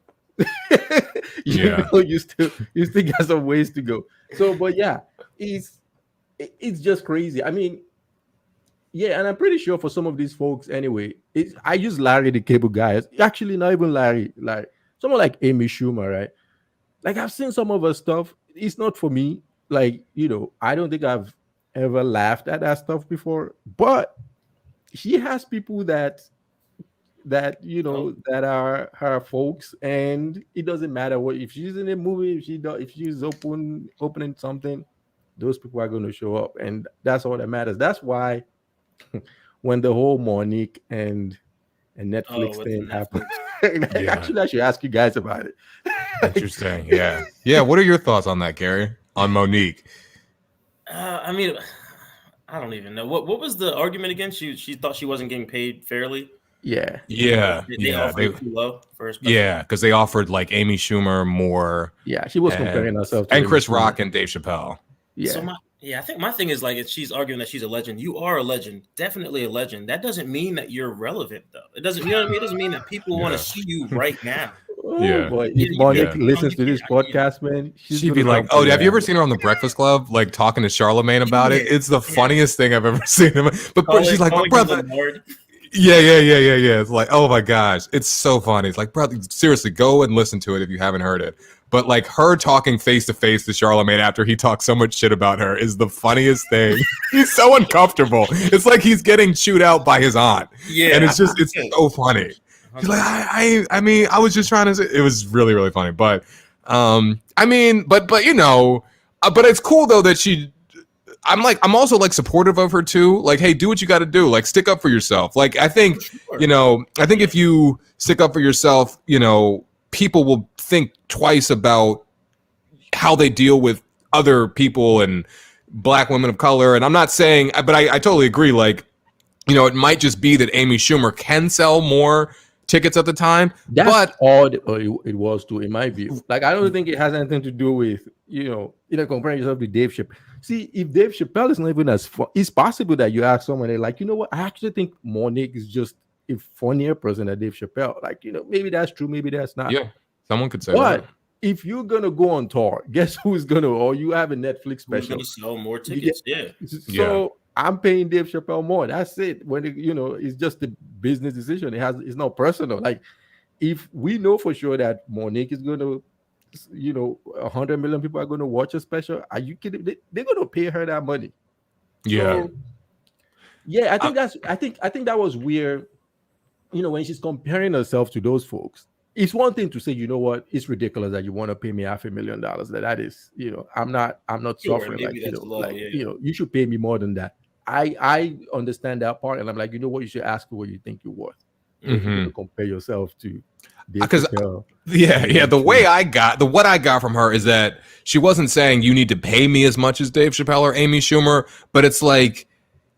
You still got some ways to go. So, but yeah, it's just crazy. I mean. Yeah, and I'm pretty sure for some of these folks, anyway, I use Larry the Cable Guy. Actually, not even Larry. Like someone like Amy Schumer, right? Like I've seen some of her stuff. It's not for me. Like I don't think I've ever laughed at that stuff before. But she has people that are her folks, and it doesn't matter what if she's in a movie, if she's opening something, those people are going to show up, and that's all that matters. That's why. When the whole Monique and Netflix thing happened, actually, I should ask you guys about it. Interesting, yeah. What are your thoughts on that, Gary? On Monique? I mean, I don't even know what was the argument again. She thought she wasn't getting paid fairly. Yeah. They offered too low first. Yeah, because they offered like Amy Schumer more. Yeah, she was comparing herself and Chris Rock and Dave Chappelle. Yeah. So I think my thing is like if she's arguing that she's a legend, you are a legend, definitely a legend. That doesn't mean that you're relevant though. It doesn't, you know what I mean? It doesn't mean that people want to see you right now. Boy, if Monique listens to this podcast, man, she'd be like, "Oh, have you ever seen her on the Breakfast Club, like talking to Charlemagne about it? It's the funniest thing I've ever seen." But she's like, "Brother." Yeah. It's like, oh my gosh, it's so funny. It's like, brother, seriously, go and listen to it if you haven't heard it. But like her talking face to face to Charlemagne after he talks so much shit about her is the funniest thing. He's so uncomfortable. It's like he's getting chewed out by his aunt. Yeah, and it's so funny. He's like, I mean, I was just trying to say. It was really, really funny. But I mean, but but it's cool though that she. I'm also like supportive of her too. Like, hey, do what you got to do. Like, stick up for yourself. Like, I think, I think if you stick up for yourself, people will think twice about how they deal with other people and black women of color. And I'm not saying, but I totally agree. Like, it might just be that Amy Schumer can sell more tickets at the time. That's but odd, or it was too, in my view. Like, I don't think it has anything to do with, comparing yourself to Dave Chappelle. See, if Dave Chappelle is not even as fun, it's possible that you ask someone, they're like, you know what, I actually think Monique is just a funnier person than Dave Chappelle. Like, maybe that's true, maybe that's not. Yeah, someone could say but that. If you're gonna go on tour, guess who's gonna, or you have a Netflix special, who's gonna sell more tickets? So I'm paying Dave Chappelle more. That's it. When it's just a business decision. It's not personal. Like, if we know for sure that Monique is gonna, 100 million people are gonna watch a special, are you kidding? They're gonna pay her that money. Yeah. So, I think that was weird. When she's comparing herself to those folks. It's one thing to say, you know what, it's ridiculous that you want to pay me $500,000. That is, I'm not suffering. Like, you should pay me more than that. I understand that part, and I'm like, you know what, you should ask for what you think you're worth. If you're gonna compare yourself to, because what I got from her is that she wasn't saying you need to pay me as much as Dave Chappelle or Amy Schumer, but it's like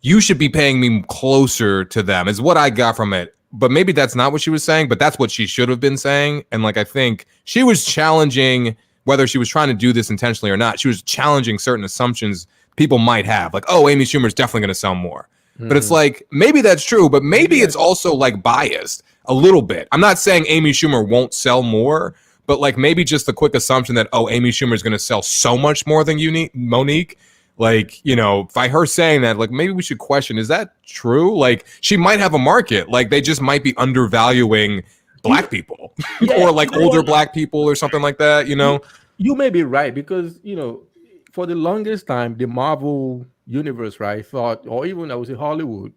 you should be paying me closer to them, is what I got from it. But maybe that's not what she was saying, but that's what she should have been saying. And like, I think she was challenging, whether she was trying to do this intentionally or not, she was challenging certain assumptions people might have. Like, oh, Amy Schumer's definitely going to sell more. But it's like, maybe that's true, but maybe it's also like biased a little bit. I'm not saying Amy Schumer won't sell more, but like maybe just the quick assumption that, oh, Amy Schumer is going to sell so much more than Monique. Like, by her saying that, like, maybe we should question, is that true? Like, she might have a market. Like, they just might be undervaluing black people or like older black people or something like that, You may be right, because, for the longest time, the Marvel universe, right, thought, or even I would say Hollywood,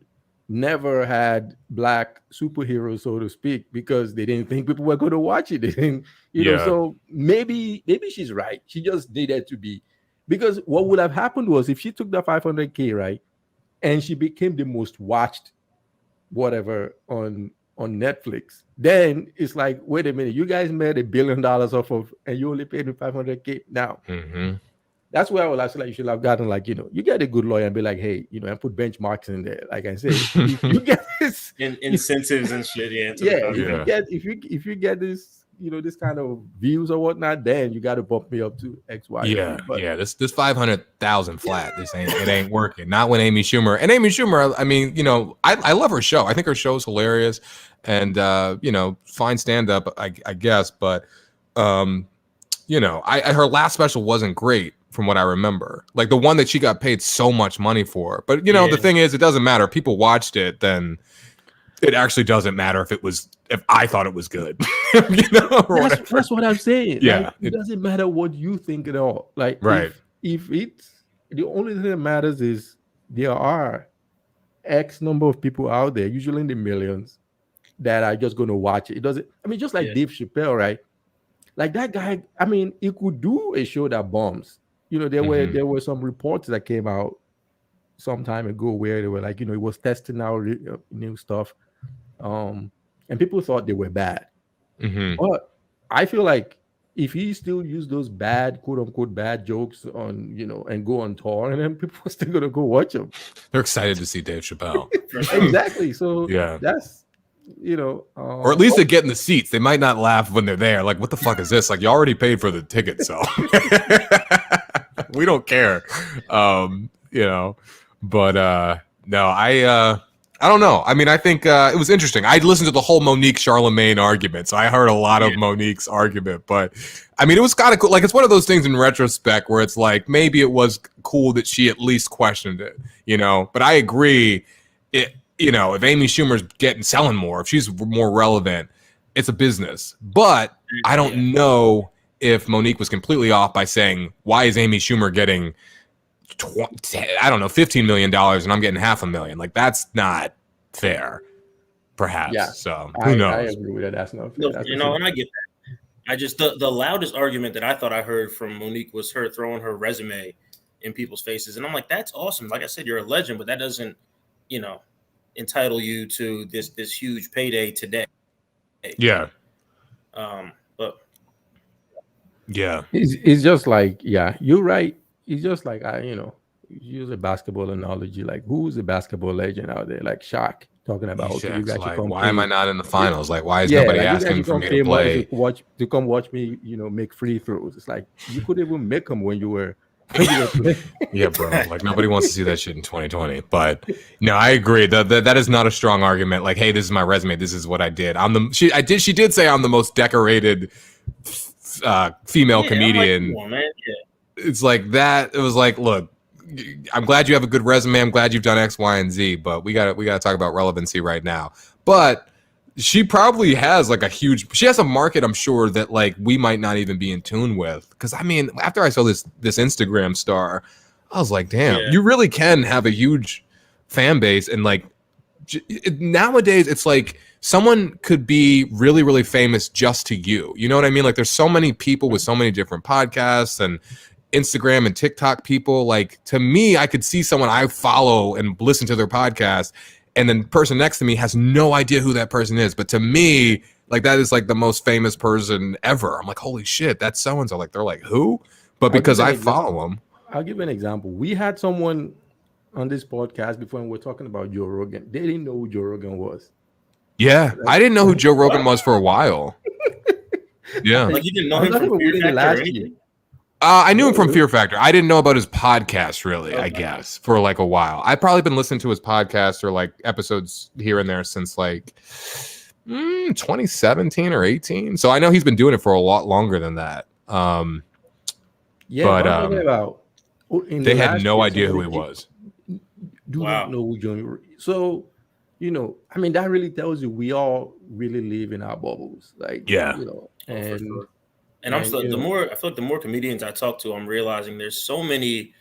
never had black superheroes, so to speak, because they didn't think people were going to watch it. They didn't, so maybe she's right. She just needed to be. Because what would have happened was, if she took the 500K, right, and she became the most watched whatever on Netflix, then it's like, wait a minute, you guys made $1 billion off of, and you only paid me 500K now. That's where I would actually, like, you should have gotten, like, you get a good lawyer and be like, hey, and put benchmarks in there, like I say, if you get this incentives and shit, if you get this, this kind of views or whatnot, then you got to bump me up to X, Y. This 500,000 flat, it ain't working. Not when Amy Schumer, I mean, I love her show. I think her show is hilarious, and fine stand up, I guess, but her last special wasn't great from what I remember. Like the one that she got paid so much money for. But the thing is, it doesn't matter. If people watched it, then it actually doesn't matter if I thought it was good. That's what I'm saying. Yeah, like, it doesn't matter what you think at all. Like, right. If it's the only thing that matters is there are X number of people out there, usually in the millions, that are just going to watch it. It doesn't. I mean, just like Dave Chappelle, right? Like that guy. I mean, he could do a show that bombs. There were some reports that came out some time ago where they were like, he was testing out new stuff. And people thought they were bad. But I feel like if he still use those bad, quote unquote, bad jokes on, and go on tour, and then people are still gonna go watch him. They're excited to see Dave Chappelle. Exactly. So that's, or at least they get in the seats. They might not laugh when they're there. Like, what the fuck is this? Like, you already paid for the ticket, so we don't care. But no, I don't know. I mean, I think it was interesting. I listened to the whole Monique Charlemagne argument, so I heard a lot of Monique's argument. But I mean, it was kind of cool. Like, it's one of those things in retrospect where it's like, maybe it was cool that she at least questioned it, But I agree. If Amy Schumer's selling more, if she's more relevant, it's a business. But I don't know if Monique was completely off by saying, why is Amy Schumer getting $15 million and I'm getting $500,000? Like, that's not fair, perhaps. Yeah. So who knows? I agree with that. That's not fair. And I get that. I just the loudest argument that I thought I heard from Monique was her throwing her resume in people's faces, and I'm like, that's awesome. Like I said, you're a legend, but that doesn't, entitle you to this huge payday today. Yeah. But it's just like, you're right. It's just like, use a basketball analogy. Like, who's a basketball legend out there? Like Shaq. talking about, okay, you guys should like, come why play. am I not in the finals? Like, why is nobody like, asking for me to play? To come watch me, make free throws. It's like you couldn't even make them when you were playing. Yeah, bro. Like nobody wants to see that shit in 2020. But no, I agree. That is not a strong argument. Like, hey, this is my resume. This is what I did. She did say I'm the most decorated female comedian. Like, come on, man. Yeah. It's like that. It was like, look, I'm glad you have a good resume. I'm glad you've done X, Y, and Z. But we got to talk about relevancy right now. But she probably has like she has a market, I'm sure, that like we might not even be in tune with. Because I mean, after I saw this Instagram star, I was like, damn, you really can have a huge fan base. And like nowadays, it's like someone could be really, really famous just to you. You know what I mean? Like there's so many people with so many different podcasts and Instagram and TikTok people. Like to me, I could see someone I follow and listen to their podcast, and then the person next to me has no idea who that person is. But to me, like that is like the most famous person ever. I'm like, holy shit, that's so-and-so. Like they're like, who? But because I follow them. I'll give you an example. We had someone on this podcast before, and we're talking about Joe Rogan. They didn't know who Joe Rogan was. Yeah, I didn't know who Joe Rogan was for a while. Yeah. Like you didn't know him from Fear Factor or anything? I knew him from Fear Factor. I didn't know about his podcast, really, I guess, for like a while. I've probably been listening to his podcast or like episodes here and there since like 2017 or 18. So I know he's been doing it for a lot longer than that. They had no idea who he was. Do not know who Joe. So, I mean, that really tells you we all really live in our bubbles. Like, And I'm still, the more I feel like the more comedians I talk to, I'm realizing there's so many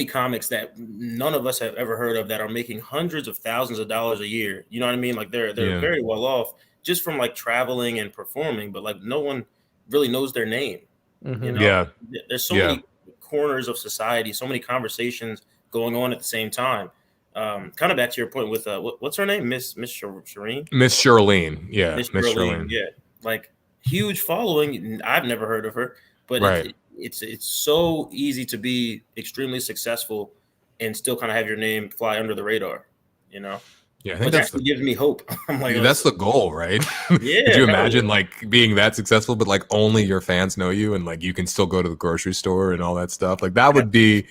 comics that none of us have ever heard of that are making hundreds of thousands of dollars a year. You know what I mean? Like they're very well off just from like traveling and performing, but like no one really knows their name. Mm-hmm. You know? Yeah. There's so many corners of society, so many conversations going on at the same time. Kind of back to your point with what's her name? Miss Shireen? Miss Shirlene. Yeah. Miss Shirlene. Yeah. Like huge following. I've never heard of her, but it's so easy to be extremely successful and still kind of have your name fly under the radar, you know? Yeah, I think that gives me hope. I'm like, that's the goal, right? Yeah. Could you imagine like being that successful, but like only your fans know you and like you can still go to the grocery store and all that stuff? Like that would be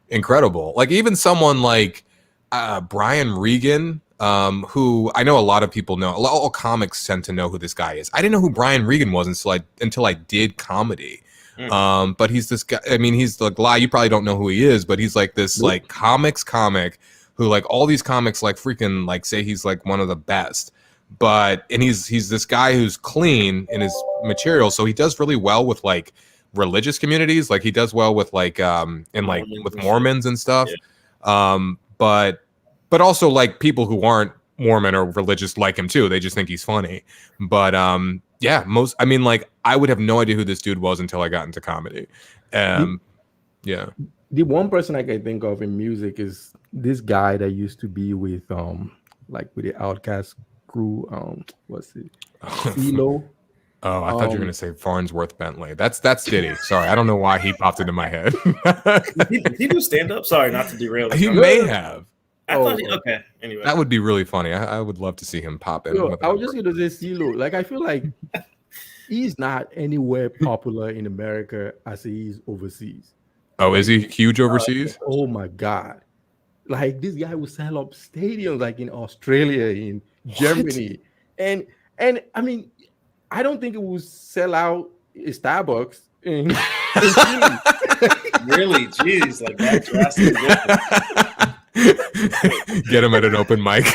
incredible. Like even someone like Brian Regan, who I know a lot of people know. All comics tend to know who this guy is. I didn't know who Brian Regan was until I did comedy. But he's this guy. I mean, he's like, you probably don't know who he is, but he's like this like comic who like all these comics like freaking like say he's like one of the best. And he's this guy who's clean in his material, so he does really well with like religious communities. Like he does well with like with Mormons and stuff. But also like people who aren't Mormon or religious like him too. They just think he's funny. But I mean, like I would have no idea who this dude was until I got into comedy. Yeah. The one person I can think of in music is this guy that used to be with like with the Outkast crew. What's it? CeeLo. Oh, I thought you were gonna say Farnsworth Bentley. That's Diddy. Sorry, I don't know why he popped into my head. Did he do stand up? Sorry, not to derail. He may have. I thought okay. Anyway, that would be really funny. I would love to see him pop in. I was just gonna say CeeLo. Like I feel like he's not anywhere popular in America as he is overseas. Oh, is he huge overseas? Oh my God. Like this guy will sell up stadiums like in Australia, in Germany. And I mean, I don't think it will sell out Starbucks in really? Jeez, like that drastic difference. Get him at an open mic.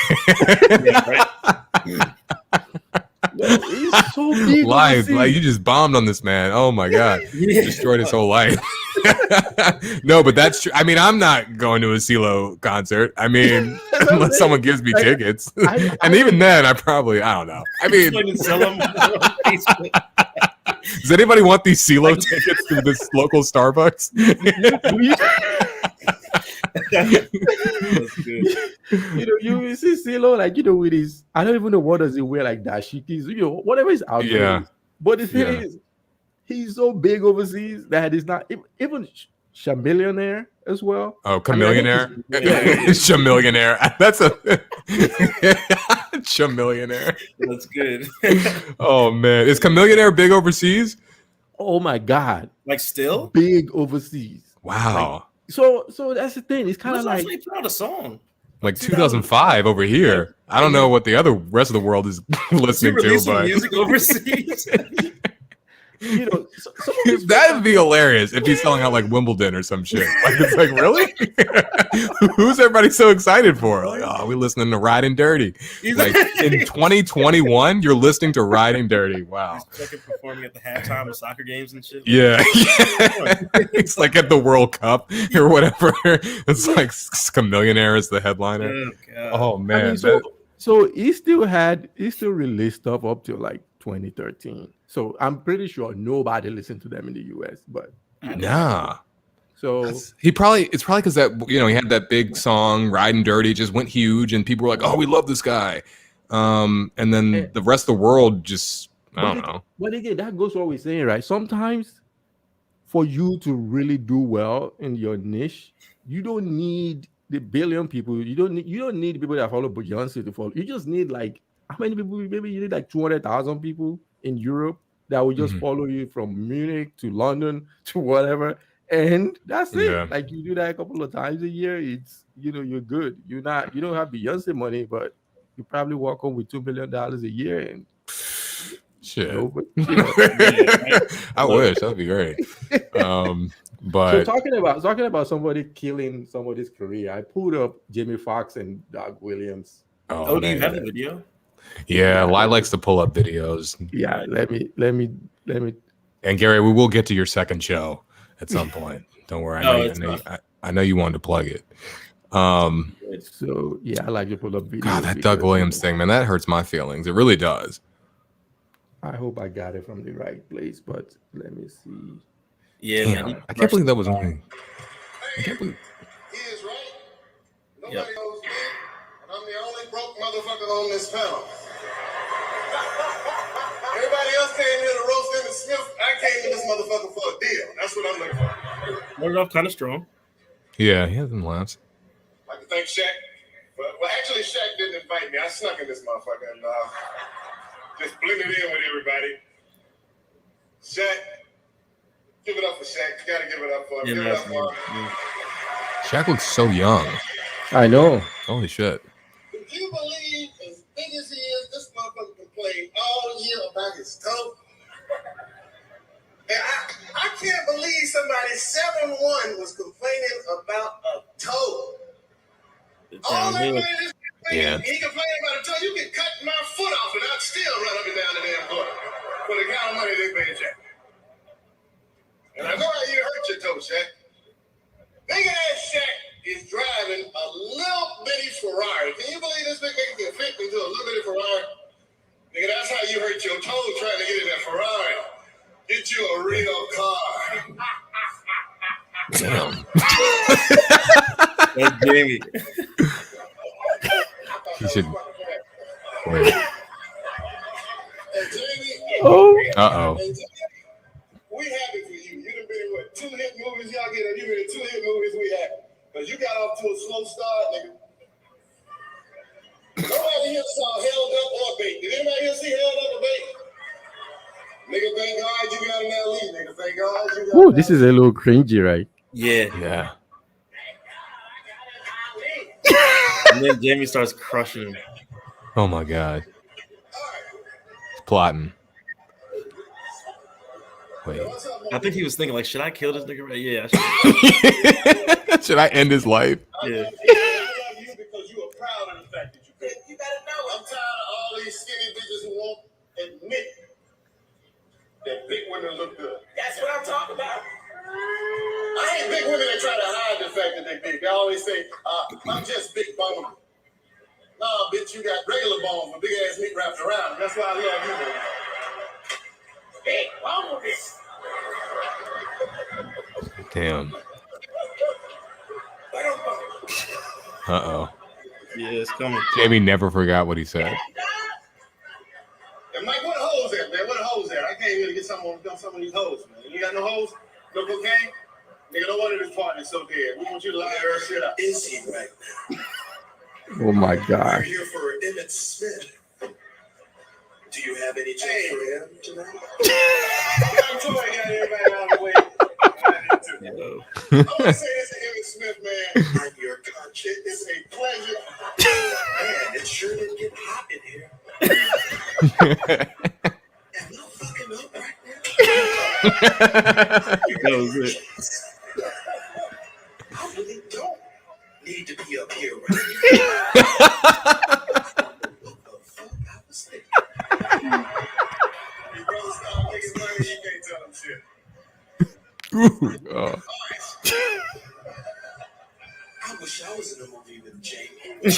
He's so big. Live, like you just bombed on this man. Oh my God, destroyed his whole life. No, but that's true. I mean, I'm not going to a CeeLo concert. I mean, unless someone gives me tickets, and even then, I don't know. I mean, does anybody want these CeeLo tickets to this local Starbucks? You see CeeLo like with his, I don't even know what does he wear, like dashikis, whatever is out there. But the thing is, he's so big overseas that it's not even Chamillionaire as well. Oh, Chamillionaire. Yeah. Chamillionaire. That's a Chamillionaire. That's good. Oh man, is Chamillionaire big overseas? Oh my God! Like still big overseas. Wow. Like, so that's the thing. It's kind of like they put out a song. Like 2005 over here. I don't know what the other rest of the world is listening to, but music overseas. You know, that'd be hilarious if he's selling out like Wimbledon or some shit. Like it's like, really? Who's everybody so excited for? Like, oh, we're listening to Riding Dirty. Like in 2021, you're listening to Riding Dirty. Wow. Fucking performing at the halftime of soccer games and shit. Yeah. It's like at the World Cup or whatever. It's like Chamillionaire is the headliner. Oh man. I mean, so he still released stuff up to like 2013. So I'm pretty sure nobody listened to them in the US, but nah. So it's probably because that, you know, he had that big song Riding Dirty, just went huge and people were like, oh, we love this guy. And then the rest of the world just, I don't know. But again, that goes to what we're saying, right? Sometimes for you to really do well in your niche, you don't need the billion people. You don't need people that follow Beyonce to follow. You just need like, how many people? Maybe you need like 200,000 people in Europe that will just follow you from Munich to London to whatever, and that's it. Yeah. Like you do that a couple of times a year, it's, you know, you're good. You don't have Beyonce money, but you probably walk home with $2 million a year and shit. But, you know, I wish that'd be great. But so talking about somebody killing somebody's career, I pulled up Jamie Foxx and Doug Williams. Oh, do you have the video? Yeah, Lai likes to pull up videos. Yeah, let me. And Gary, we will get to your second show at some point. Don't worry. I know you wanted to plug it. So yeah, I like to pull up videos. God, that Doug Williams thing, man, that hurts my feelings. It really does. I hope I got it from the right place, but let me see. Yeah, damn, man, I can't believe that was only. I can't believe. He is right. Nobody knows me, and I'm the only broke motherfucker on this panel. Everybody else came here to roast him and sniff. I came to this motherfucker for a deal. That's what I'm looking for. Started off kind of strong. Yeah, he has some laughs. I'd like to thank Shaq. Well, actually, Shaq didn't invite me. I snuck in this motherfucker and just blended in with everybody. Shaq, give it up for Shaq. You gotta give it up for him. Yeah, give it up for him. Shaq looks so young. I know. Holy shit. Do you believe, as big as he is, this motherfucker complained all year about his toe? And I can't believe somebody 7'1" was complaining about a toe. All that man is complaining, he complained about a toe. You can cut my foot off and I'd still run up and down the damn court for the kind of money they pay Shaq. And I know how you hurt your toe, Shaq. Big ass Shaq is driving a little bitty Ferrari. Can you believe this big nigga can fit into a little bitty Ferrari? Nigga, that's how you hurt your toe trying to get in that Ferrari. Get you a real car. Damn. That's Jamie. He should. Wait. Uh-oh. We happy for you. You done been in what, 2 hit movies? Y'all get you been in 2 hit movies. We happy. Because you got off to a slow start, nigga. Nobody here saw Held Up or Bait. Did anybody here see Held Up or Bait? Nigga, thank God you got in that league, nigga. Thank God you got. Oh, this is a little cringy, right? Yeah. Yeah. And then Jamie starts crushing him. Oh my God. He's plotting. Wait. I think he was thinking, like, should I kill this nigga? Right? Yeah. Should I end his life? Yeah. You because you are proud of the fact that you could. You gotta know. I'm tired of all these skinny bitches who won't admit that big women look good. That's what I'm talking about. I ain't big women that try to hide the fact that they big. They always say, I'm just big boned. Nah, bitch, you got regular bones with big ass meat wrapped around. And that's why I love you, baby. Big bones. Damn. Uh-oh. Yeah, it's coming. Jamie never forgot what he said. And Mike, what the hoes at, man? What the hoes at? I came here to get some of these hoes, man. You got no hoes? No cocaine? Nigga, no wonder this partner's so dead. We want you to lie her shit up. Is he right now? Oh my God. We're here for Emmett Smith. Do you have any jokes for him tonight? I'm told I got everybody out of the way. I want to say this to Emmett Smith, man. I'm your conscience. It's a pleasure. Man, it sure didn't get hot in here. Am I fucking up right now? That was it. I really don't need to be up here right now. What the fuck I was thinking? Your brother stop making money, you can't tell him shit. Oh. I wish I was in a movie with Jamie. They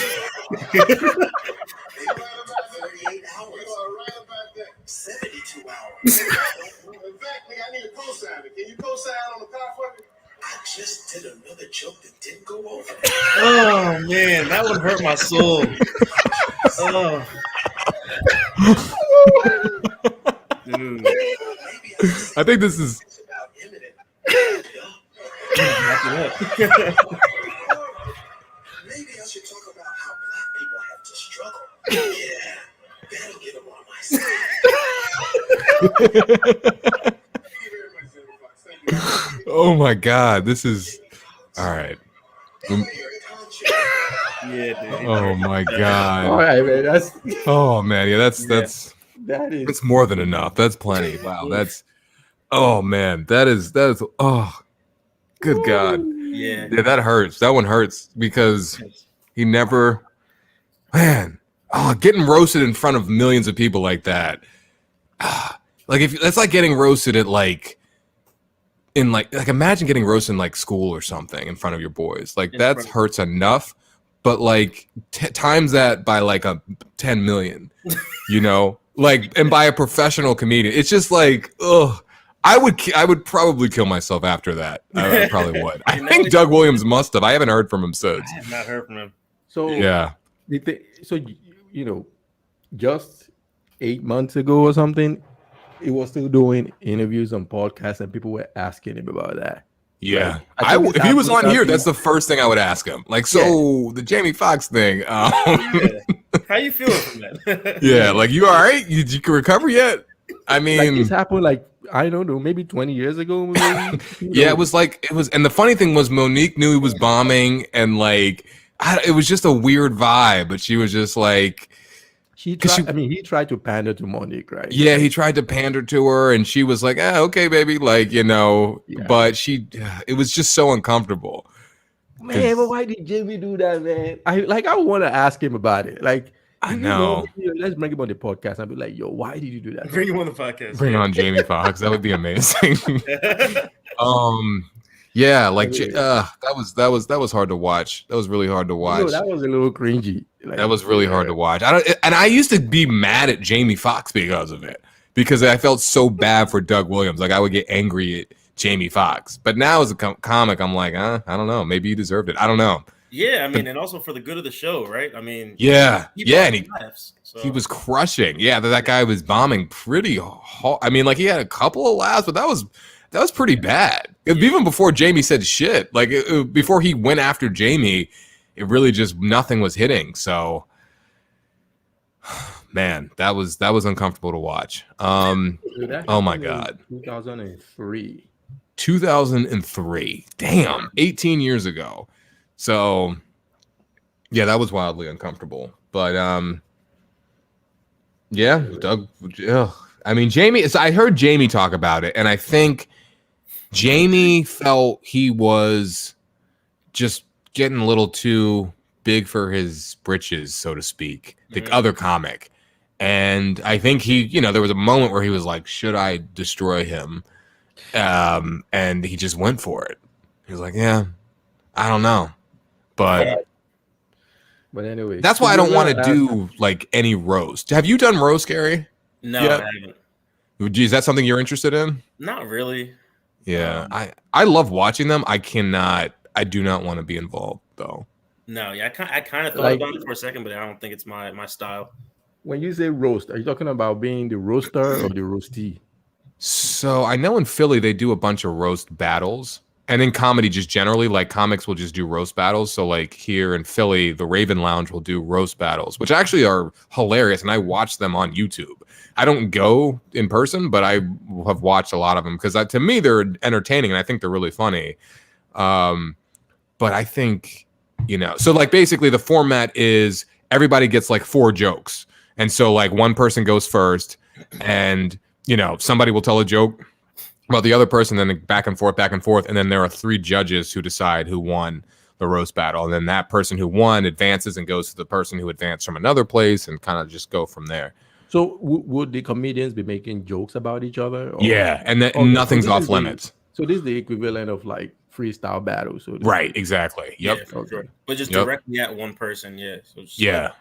right about 38 hours. Right about that. 72 hours. In fact, nigga, I need a co-signer. Can you co-sign on the car for me? I just did another joke that didn't go over. Oh man, that would hurt my soul. Oh. Dude. I think this is. Maybe I should talk about how black people have to struggle. Yeah, that'll get them on my side. Oh my God, this is all right. Yeah, dude. Oh my God. All right, man. That's Oh man, yeah, that's that is that's more than enough. That's plenty. Wow, that's oh man, that is oh good God. Yeah, that hurts. That one hurts because he never, man, getting roasted in front of millions of people like that. Like if that's like getting roasted at like in like imagine getting roasted in like school or something in front of your boys. Like that hurts enough, but like times that by like 10 million, you know, like, and by a professional comedian. It's just like, ugh. I would probably kill myself after that. I probably would. I think Doug Williams must have. I haven't heard from him since. I have not heard from him. so. Yeah. So you know, just 8 months ago or something, he was still doing interviews on podcasts, and people were asking him about that. Yeah. Like, if he was on here, that's the first thing I would ask him. Like, so the Jamie Foxx thing. Yeah. How you feeling from that? Yeah, like you all right? You recover yet? I mean, like this happened like I don't know, maybe 20 years ago. Maybe, yeah, it was, and the funny thing was Monique knew he was bombing, and like, it was just a weird vibe. But she was just like, he tried to pander to Monique, right? Yeah, he tried to pander to her, and she was like, okay, baby, like, you know. Yeah. But it was just so uncomfortable. Man, but why did Jamie do that, man? I want to ask him about it. Like, I know. Let's bring him on the podcast and be like, yo, why did you do that? Bring him on the podcast. Bring on Jamie Foxx. That would be amazing. Yeah, like that was hard to watch. That was really hard to watch. That was a little cringy. Like, that was really hard to watch. I used to be mad at Jamie Foxx because of it, because I felt so bad for Doug Williams. Like I would get angry at Jamie Foxx. But now as a comic, I'm like, I don't know. Maybe he deserved it. I don't know. Yeah, I mean, and also for the good of the show, right? I mean, and so. He was crushing. Yeah, that guy was bombing pretty hard. I mean, like he had a couple of laughs, but that was pretty bad. Yeah. Even before Jamie said shit, like before he went after Jamie, it really just nothing was hitting. So, man, that was uncomfortable to watch. Dude, oh my God, 2003. Damn, 18 years ago. So, yeah, that was wildly uncomfortable. But yeah, Doug. Ugh. I mean, Jamie. So I heard Jamie talk about it, and I think Jamie felt he was just getting a little too big for his britches, so to speak. The other comic, and I think there was a moment where he was like, "Should I destroy him?" And he just went for it. He was like, "Yeah, I don't know." But anyway, that's why I don't want to do like any roast. Have you done roast, Gary? No, I haven't. Is that something you're interested in? Not really. Yeah, I love watching them. I do not want to be involved though. No, yeah, I kind of thought about it for a second, but I don't think it's my style. When you say roast, are you talking about being the roaster or the roastee? So I know in Philly they do a bunch of roast battles. And in comedy, just generally, like comics will just do roast battles. So like here in Philly, the Raven Lounge will do roast battles, which actually are hilarious. And I watch them on YouTube. I don't go in person, but I have watched a lot of them because to me, they're entertaining and I think they're really funny. But I think, so like basically the format is everybody gets like 4 jokes. And so like one person goes first and, somebody will tell a joke about the other person, then back and forth, and then there are 3 judges who decide who won the roast battle, and then that person who won advances and goes to the person who advanced from another place, and kind of just go from there. So would the comedians be making jokes about each other? Or? Yeah, and nothing's off limits. So this is the equivalent of like freestyle battles. So right, exactly. Yep. Yeah, for sure. But just directly at one person, yeah. So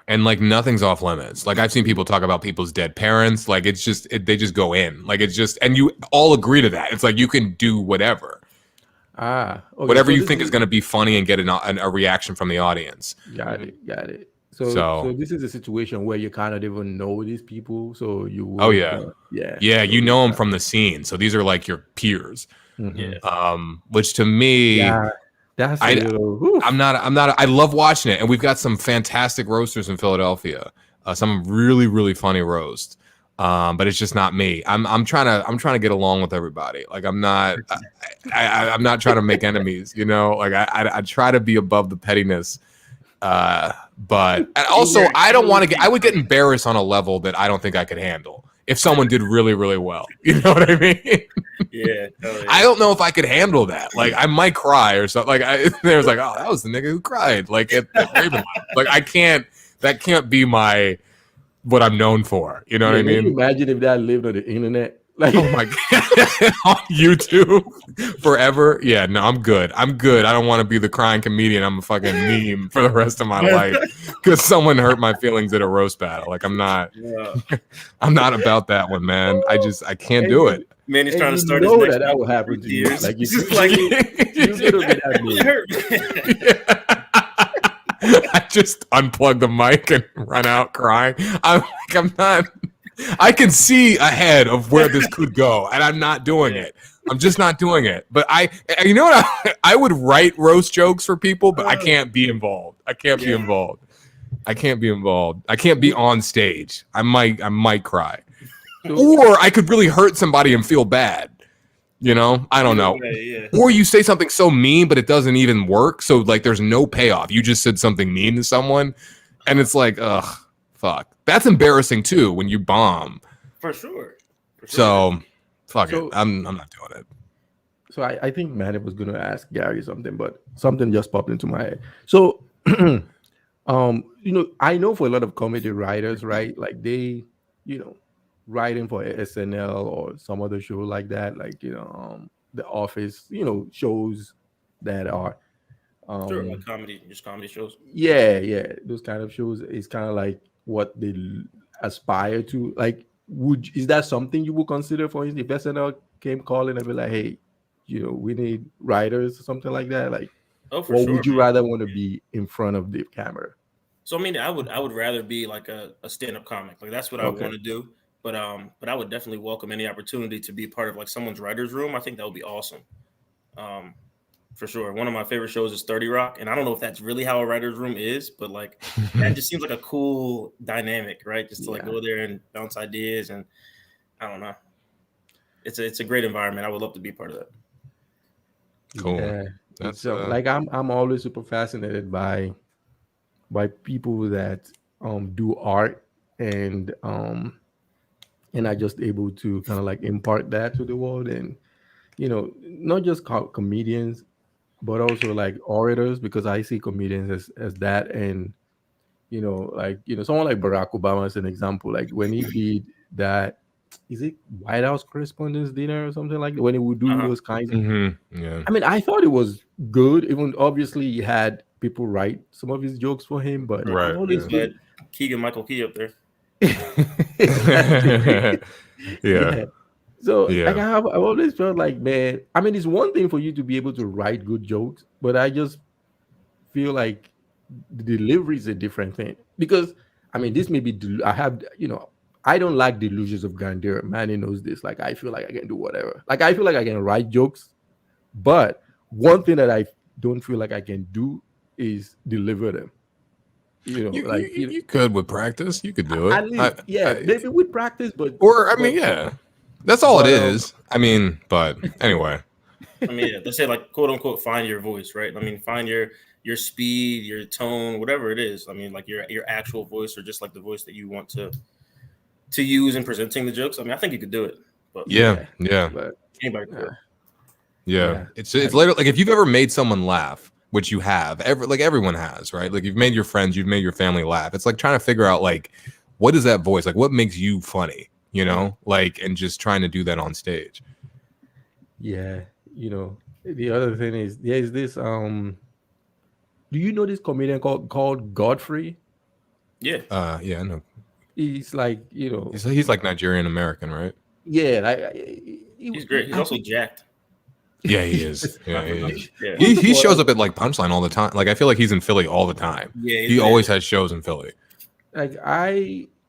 and like nothing's off limits. Like I've seen people talk about people's dead parents. Like it's just they just go in. Like it's just, and you all agree to that. It's like you can do whatever. Whatever you think is going to be funny and get a reaction from the audience. Got it. So this is a situation where you kind of even know these people. So you would, you know them from the scene. So these are like your peers. Mm-hmm. Which to me, that's I love watching it, and we've got some fantastic roasters in Philadelphia. Some really, really funny roast. But it's just not me. I'm trying to get along with everybody. Like I'm not trying to make enemies. Like I try to be above the pettiness. But and also I don't want to I would get embarrassed on a level that I don't think I could handle if someone did really, really well. You know what I mean? Yeah, totally. I don't know if I could handle that. Like I might cry or something. Like there's like, oh, that was the nigga who cried. Like at Raven. Like that can't be what I'm known for. You know what I mean? Can you imagine if that lived on the internet? Like, oh my God, on YouTube forever. Yeah, no, I'm good. I don't want to be the crying comedian. I'm a fucking meme for the rest of my life because someone hurt my feelings at a roast battle. Like I'm not about that one, man. I can't do it. Man, he's trying to start his next that will happen to you. Like you I just unplug the mic and run out crying. I'm not. I can see ahead of where this could go, and I'm not doing it. I'm just not doing it. But I would write roast jokes for people, but I can't be involved. I can't be involved. I can't be on stage. I might cry, or I could really hurt somebody and feel bad. I don't know. Or you say something so mean, but it doesn't even work. So like, there's no payoff. You just said something mean to someone, and it's like, ugh, fuck. That's embarrassing too when you bomb. For sure. So, fuck it. I'm not doing it. So I think Manny was going to ask Gary something, but something just popped into my head. So, I know for a lot of comedy writers, right? Like they, writing for SNL or some other show like that, like The Office, shows that are sure, like comedy shows. Yeah, those kind of shows is kind of like what they aspire to. Like, is that something you would consider? For instance, if SNL came calling and be like, "Hey, we need writers," or something like that. Like, would you rather want to be in front of the camera? So I mean, I would rather be like a stand-up comic. Like that's what I want to do. But I would definitely welcome any opportunity to be part of like someone's writer's room. I think that would be awesome. For sure. One of my favorite shows is 30 Rock. And I don't know if that's really how a writer's room is, but like that just seems like a cool dynamic, right? Just to like go there and bounce ideas. And I don't know. It's a great environment. I would love to be part of that. Cool. Yeah. That's like I'm always super fascinated by people that do art and are just able to kind of like impart that to the world, and not just comedians, but also like orators, because I see comedians as that. And someone like Barack Obama as an example, like when he did that, is it White House Correspondents' Dinner or something like that, when he would do those kinds of I mean, I thought it was good. Even obviously he had people write some of his jokes for him, but right. Keegan Michael Key up there. Yeah. So like I've always felt like, man, I mean, it's one thing for you to be able to write good jokes, but I just feel like the delivery is a different thing. Because I mean, this may be I don't like delusions of grandeur. Manny knows this. Like I feel like I can do whatever. Like I feel like I can write jokes, but one thing that I don't feel like I can do is deliver them. You could with practice. You could do it. At least, maybe with practice, but that's all it is. But anyway. They say like quote unquote find your voice, right? Find your speed, your tone, whatever it is. Like your actual voice, or just like the voice that you want to use in presenting the jokes. I think you could do it. But but anybody could. Yeah. It's literally like if you've ever made someone laugh, which you have, everyone has, right? Like you've made your friends, you've made your family laugh. It's like trying to figure out like what is that voice? Like what makes you funny, and just trying to do that on stage. Yeah. The other thing is there's this do you know this comedian called Godfrey? Yeah. I know. He's like, he's like Nigerian American, right? Yeah, he's great. He's also jacked. Yeah, he is. Yeah, he is. Yeah. He shows up at like Punchline all the time. Like I feel like he's in Philly all the time. Yeah, he always has shows in Philly. Like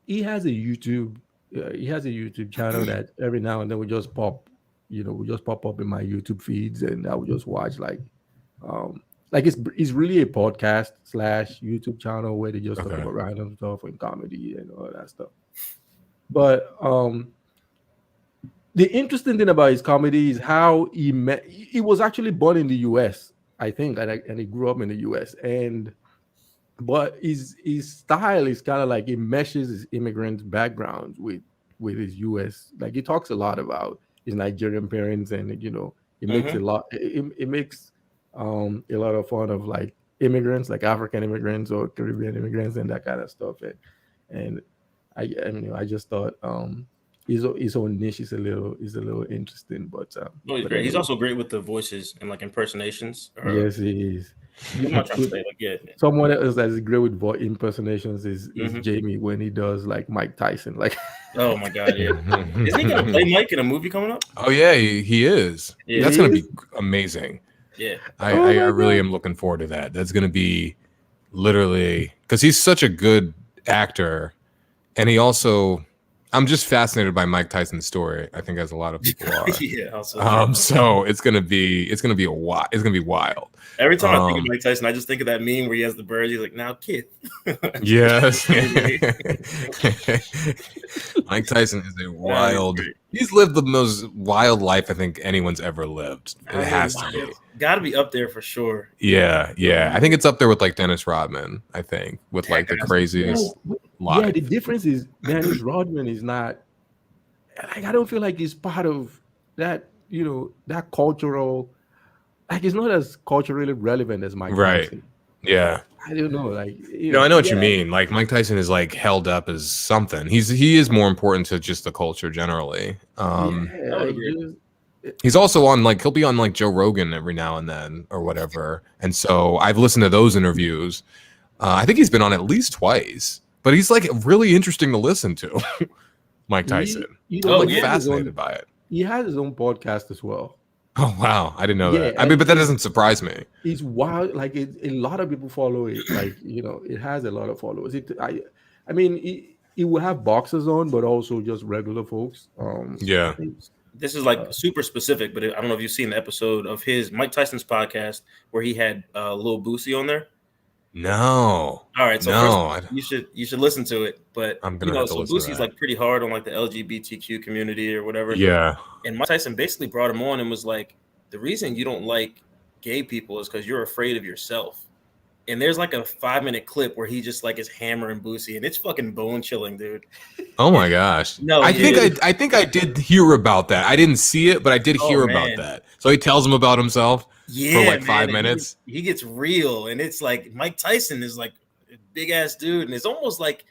he has a YouTube channel that every now and then we just pop up in my YouTube feeds, and I would just watch like it's really a podcast / YouTube channel where they just talk about random stuff and comedy and all that stuff. But the interesting thing about his comedy is how he was actually born in the US, I think, and he grew up in the US, but his style is kind of like it meshes his immigrant background with his US. Like he talks a lot about his Nigerian parents, and it makes it makes a lot of fun of like immigrants, like African immigrants or Caribbean immigrants and that kind of stuff. And I just thought his own niche is a little interesting, but he's great. He's also great with the voices and like impersonations. Yes, he is. I'm not trying to say like someone else that is great with impersonations is Jamie when he does like Mike Tyson. Like, oh my god, yeah. Is he gonna play Mike in a movie coming up? Oh yeah, he is. Yeah, that's gonna be amazing. Yeah, I really am looking forward to that. That's gonna be literally because he's such a good actor, and he also. I'm just fascinated by Mike Tyson's story. I think as a lot of people are. So it's gonna be wild. Every time I think of Mike Tyson, I just think of that meme where he has the bird. He's like, "Now, kid." Yes. Mike Tyson is a wild. He's lived the most wild life I think anyone's ever lived. It has to be. Got to be up there for sure. Yeah. I think it's up there with like Dennis Rodman. I think with like the craziest. Yeah, the difference is Dennis Rodman is not. Like, I don't feel like he's part of that. That cultural. Like, it's not as culturally relevant as Mike Tyson. Yeah. I don't know. Like, I know what you mean. Like, Mike Tyson is like held up as something. He is more important to just the culture generally. He's also on like he'll be on like Joe Rogan every now and then or whatever. And so I've listened to those interviews. I think he's been on at least twice. But he's like really interesting to listen to, Mike Tyson. I'm fascinated by it. He has his own podcast as well. Oh wow, I didn't know that. But that doesn't surprise me. It's wild. Like a lot of people follow it. Like it has a lot of followers. It will have boxers on, but also just regular folks. This is like super specific, but I don't know if you've seen the episode of Mike Tyson's podcast where he had Lil Boosie on there. No. All right. So first, you should listen to it. But I'm gonna have to listen to Boosie's like pretty hard on like the LGBTQ community or whatever. Yeah. And Mike Tyson basically brought him on and was like, the reason you don't like gay people is because you're afraid of yourself. And there's like a 5-minute clip where he just like is hammering Boosie, and it's fucking bone chilling, dude. Oh my gosh. No, I think I did hear about that. I didn't see it, but I did hear about that. So he tells him about himself. For like 5 minutes. He gets real, and it's like Mike Tyson is like a big ass dude, and it's almost like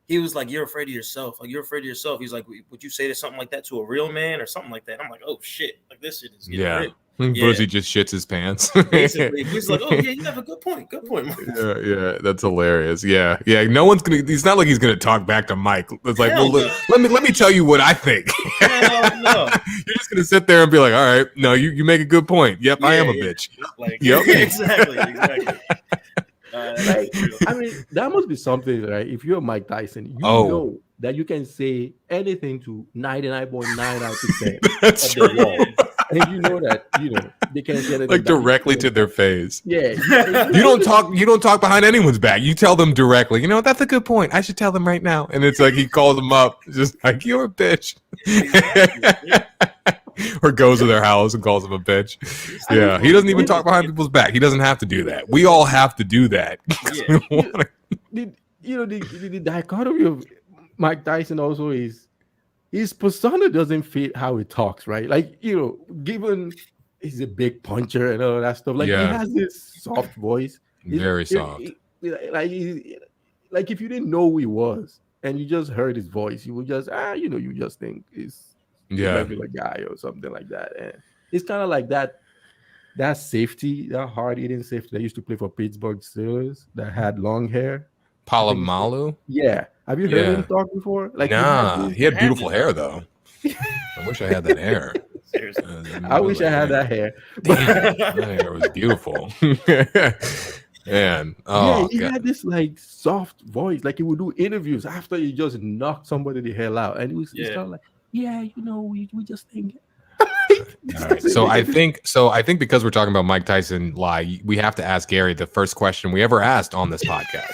he was like, "You're afraid of yourself. Like you're afraid of yourself." He's like, "Would you say something like that to a real man or something like that?" I'm like, "Oh shit! Like this shit is getting Boosie just shits his pants. Basically, he's like, "Oh yeah, you have a good point. Good point." Yeah, that's hilarious. Yeah. No one's gonna. It's not like he's gonna talk back to Mike. It's like, let me tell you what I think. No. You're just gonna sit there and be like, all right, no, you make a good point. Yep, I am a bitch. Like, yep, exactly. That must be something, right? If you're Mike Tyson, you know that you can say anything to 99.9 out of 10. That's true. and you know that they can't get it like directly to their face. Yeah, you don't talk behind anyone's back. You tell them directly. You know, that's a good point. I should tell them right now. And it's like he calls them up, just like, you're a bitch. Or goes to their house and calls them a bitch. Yeah, he doesn't even talk behind people's back. He doesn't have to do that. We all have to do that. The dichotomy of Mike Tyson also is his persona doesn't fit how he talks, right? Like, given he's a big puncher and all that stuff, like he has this soft voice. Very soft. Like if you didn't know who he was and you just heard his voice, you would just you just think he's a regular guy or something like that. And it's kind of like that safety, that hard-hitting safety that used to play for Pittsburgh Steelers that had long hair. Palomalu? Yeah. Have you heard him talk before? Like, nah, he had beautiful hair though. I wish I had that hair. Seriously. I wish I had that hair. That hair was beautiful. Man. Oh, he had this like soft voice. Like he would do interviews after he just knocked somebody the hell out. And it's kind of like, we just think. All right. So I think because we're talking about Mike Tyson lie, we have to ask Gary the first question we ever asked on this podcast.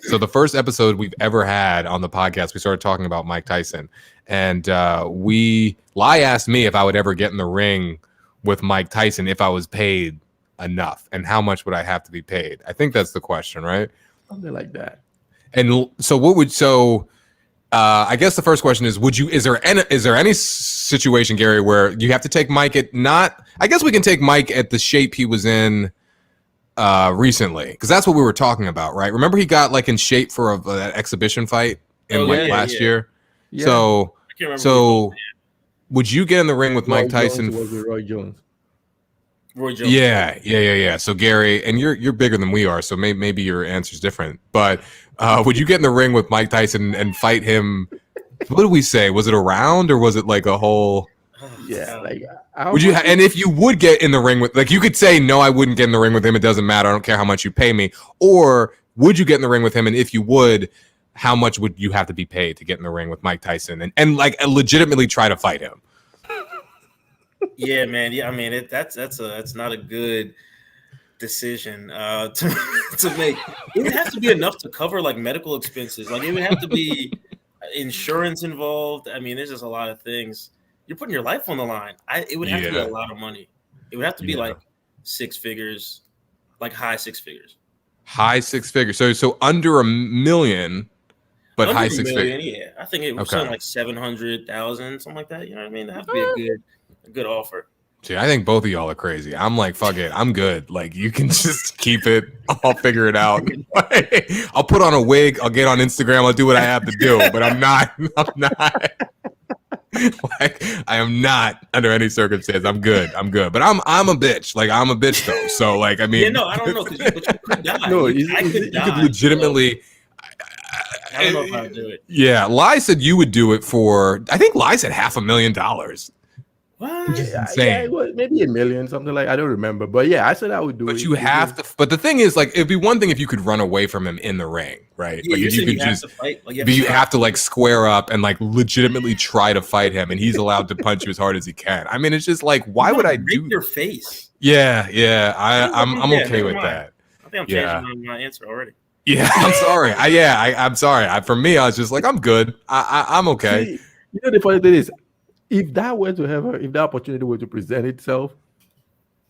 So the first episode we've ever had on the podcast, we started talking about Mike Tyson, and Lie asked me if I would ever get in the ring with Mike Tyson if I was paid enough, and how much would I have to be paid? I think that's the question, right? Something like that. And so I guess the first question is, is there any situation, Gary, where you have to take Mike I guess we can take Mike at the shape he was in recently, because that's what we were talking about, right? Remember he got like in shape for an exhibition fight in last year. Yeah. So would you get in the ring with Mike Tyson? Was it Roy Jones? Roy Jones. Yeah. So Gary, and you're bigger than we are, so maybe your answer's different. But would you get in the ring with Mike Tyson and fight him? What did we say? Was it a round or was it like a whole? Yeah, like would you? And if you would get in the ring with, like, you could say no, I wouldn't get in the ring with him. It doesn't matter. I don't care how much you pay me. Or would you get in the ring with him? And if you would, how much would you have to be paid to get in the ring with Mike Tyson and like legitimately try to fight him? Yeah, man. Yeah, I mean that's not a good decision to make. It would have to be enough to cover like medical expenses. Like it would have to be insurance involved. I mean, there's just a lot of things. You're putting your life on the line. It would have to be a lot of money. It would have to be like six figures, like high six figures. High six figures. So under $1 million, but under high $6 figures. Yeah, I think it was something like 700,000, something like that. You know what I mean? It have to be a good offer. See, I think both of y'all are crazy. I'm like, fuck it, I'm good. Like, you can just keep it. I'll figure it out. I'll put on a wig. I'll get on Instagram. I'll do what I have to do. But I'm not. Like, I am not under any circumstance. I'm good. But I'm a bitch. Like, I'm a bitch though. So like, I mean, I don't know, because you could die. No, you could legitimately. I don't know if I'd do it. Yeah, Lai said you would do it for. I think Lai said $500,000. What? Yeah, maybe $1 million, something like. I don't remember, but yeah, I said I would do it. But you have to. But the thing is, like, it'd be one thing if you could run away from him in the ring, right? Yeah, like, if you could have to fight. Like, you have to like square up and like legitimately try to fight him, and he's allowed to punch you as hard as he can. I mean, it's just like, why would I do your face? Yeah. I'm okay with that. I think I'm changing my answer already. Yeah, I'm sorry. I'm sorry. For me, I was just like, I'm good. I'm okay. See, the funny thing is, if that opportunity were to present itself,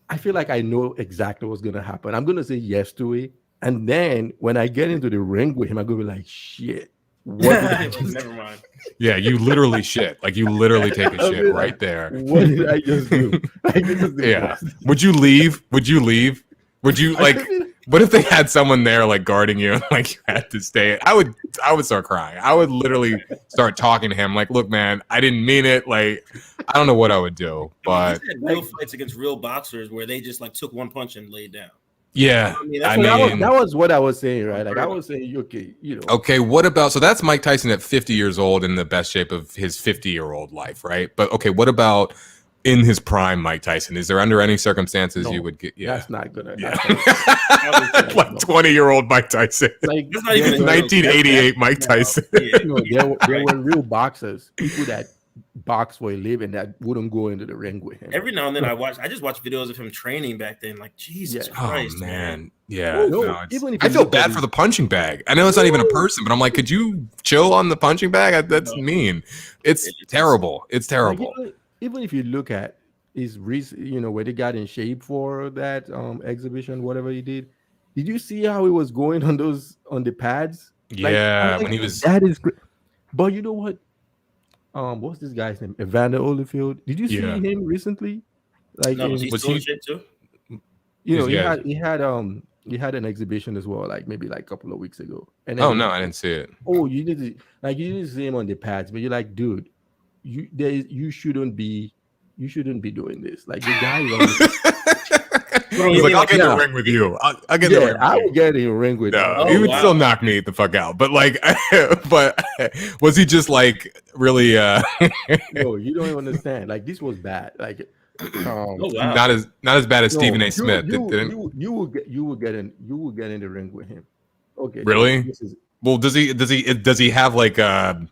I feel like I know exactly what's going to happen. I'm going to say yes to it. And then when I get into the ring with him, I'm going to be like, shit. Never mind. Yeah, you literally shit. Like, you literally take a shit right there. What did I just do? Yeah. Would you leave? Would you like... What if they had someone there like guarding you, like you had to stay? I would start crying. I would literally start talking to him, like, "Look, man, I didn't mean it." Like, I don't know what I would do, but he's had real fights against real boxers where they just like took one punch and laid down. Yeah, that was what I was saying, right? Like, I was saying, okay, Okay, what about? So that's Mike Tyson at 50 years old in the best shape of his 50-year-old life, right? But okay, what about in his prime, Mike Tyson? Is there under any circumstances you would get? Yeah, that's not gonna. Yeah. Like 20-year-old Mike Tyson, like 1988 Mike Tyson. There were real boxers, people that box for a living that wouldn't go into the ring with him. Every now and then I just watch videos of him training back then. Like, Jesus Christ, man. Yeah. No, I feel bad for the punching bag. I know it's not even a person, but I'm like, could you chill on the punching bag? That's mean. It's terrible. It's terrible. Like, even if you look at his recent, where they got in shape for that exhibition, whatever he did you see how he was going on the pads? Yeah, when he was. That is great. But you know what? What's this guy's name? Evander Holyfield. Did you see him recently? Like, no, was he shit too? He had an exhibition as well, like maybe like a couple of weeks ago. And then no, I didn't see it. Oh, you didn't see him on the pads, but you're like, dude, you shouldn't be doing this. Like, the guy He's like, I'll get in the ring with you. I'll get in the ring. I will get in the ring with you. He would still knock me the fuck out. But like, but was he just like really? No, you don't even understand. Like, this was bad. Like, not as bad as Stephen A. Smith. You will get in the ring with him. Okay. Really? Well, does he have like a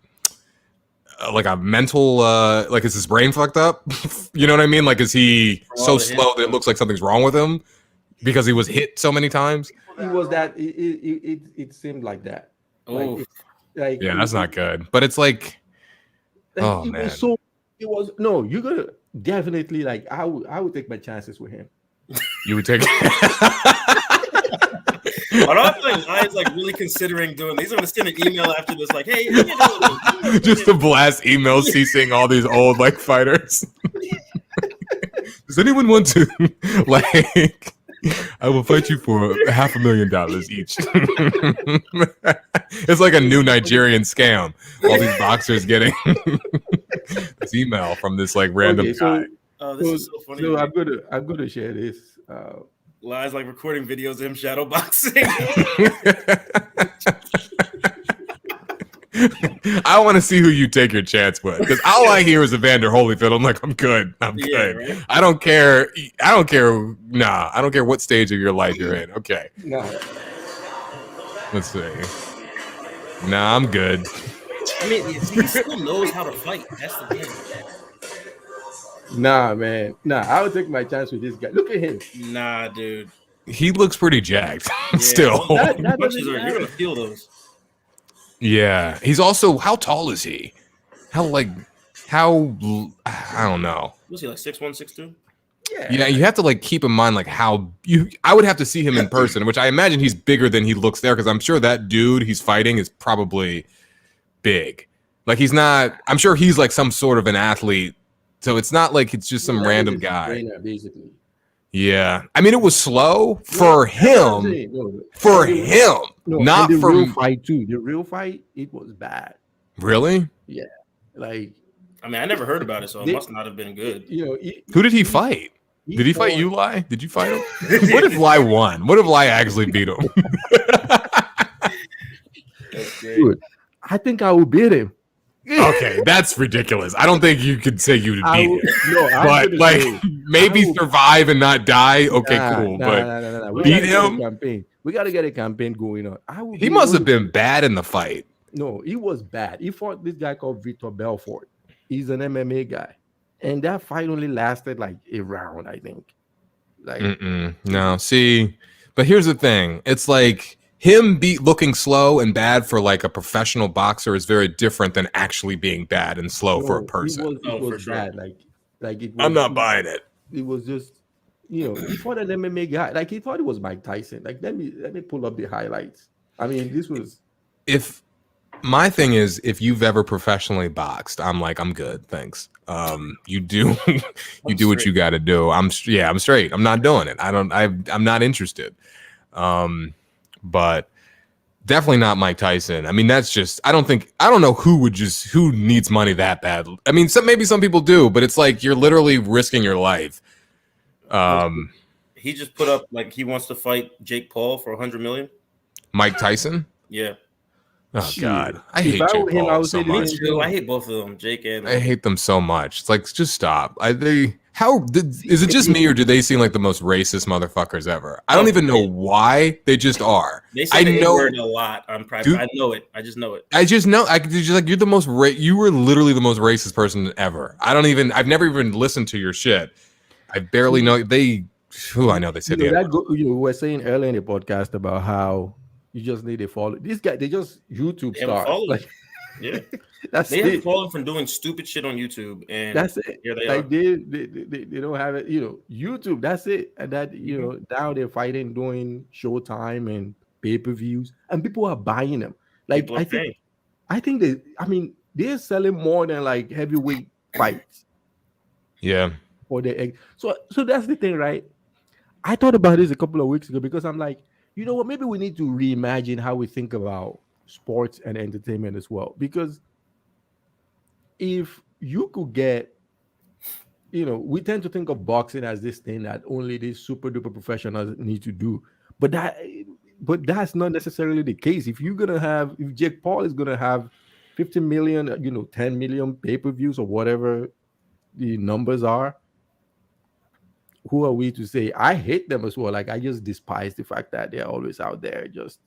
mental like, is his brain fucked up? You know what I mean? Like, is he so slow that it looks like something's wrong with him because he was hit so many times? He was that it seemed like that. Oh, that's not good. But it's like oh man. You're gonna definitely, like, I would take my chances with him. You would take But I feel like Ai's like really considering doing these. I'm gonna send an email after this, like, hey, just to blast emails ceasing all these old like fighters. Does anyone want to like? I will fight you for $500,000 each. It's like a new Nigerian scam. All these boxers getting this email from this like random guy. Oh, this is so funny. So I'm gonna share this. Lies like recording videos of him shadow boxing. I want to see who you take your chance with, because all I hear is Evander Holyfield. I'm like, I'm good. Good. Right? I don't care. Nah, I don't care what stage of your life you're in. Okay. No. Let's see. Nah, I'm good. I mean, he still knows how to fight. That's the thing. Nah, man. Nah, I would take my chance with this guy. Look at him. Nah, dude. He looks pretty jacked. Still. You're gonna feel those. Yeah. He's also, how tall is he? I don't know. Was he like 6'1", 6'2"? Yeah, you have to like keep in mind like I would have to see him in person, which I imagine he's bigger than he looks there, because I'm sure that dude he's fighting is probably big. Like, he's not, I'm sure he's like some sort of an athlete. So it's not like it's just some random guy. Trainer, basically. Yeah. I mean, it was slow for him. Not the for real fight too. The real fight, it was bad. Really? Yeah. Like, I mean, I never heard about it, so it must not have been good. Who did he fight? Did he fight you, Lai? Did you fight him? What if Lai won? What if Lai actually beat him? Dude, I think I will beat him. Okay, that's ridiculous. I don't think you could say you would beat him. No, but like, maybe survive and not die. Okay, cool. But beat him. We got to get a campaign going on. He must have been bad in the fight. No, he was bad. He fought this guy called Victor Belfort. He's an MMA guy, and that fight only lasted like a round, I think. Like, no, see, but here's the thing. It's like, him looking slow and bad for like a professional boxer is very different than actually being bad and slow for a person. It was bad. Like it was, I'm not buying it. It was just, he fought an MMA guy. Like, he thought it was Mike Tyson. Like, let me pull up the highlights. I mean, this was. My thing is, if you've ever professionally boxed, I'm like, I'm good, thanks. You do what you got to do. I'm straight. I'm not doing it. I'm not interested. But definitely not Mike Tyson. I mean, that's just, I don't know who needs money that bad. I mean, maybe some people do, but it's like, you're literally risking your life. He just put up, like, he wants to fight Jake Paul for $100 million. Mike Tyson? Yeah. Oh God, I hate Jake Paul so much. I hate both of them, Jake and I hate them so much. It's like, just stop. Is it just me, or do they seem like the most racist motherfuckers ever? I don't even know why. They just are. They say they word a lot on private. Dude, I know it. I just know it. You're the most you were literally the most racist person ever. I've never even listened to your shit. I barely know they. I know they said we were saying earlier in the podcast about how you just need to follow this guy. They just YouTube stars. Like, yeah, they have fallen from doing stupid shit on YouTube, and that's it. Here they are. They don't have it. YouTube. That's it. And that now they're fighting, doing Showtime and pay-per-views, and people are buying them. Like I think they're selling more than like heavyweight fights. Yeah. So that's the thing, right? I thought about this a couple of weeks ago because I'm like, you know what? Maybe we need to reimagine how we think about sports and entertainment as well. Because if you could get, we tend to think of boxing as this thing that only these super duper professionals need to do, but that's not necessarily the case. If Jake Paul is gonna have 50 million, 10 million pay-per-views or whatever the numbers are, who are we to say? I hate them as well. Like, I just despise the fact that they're always out there just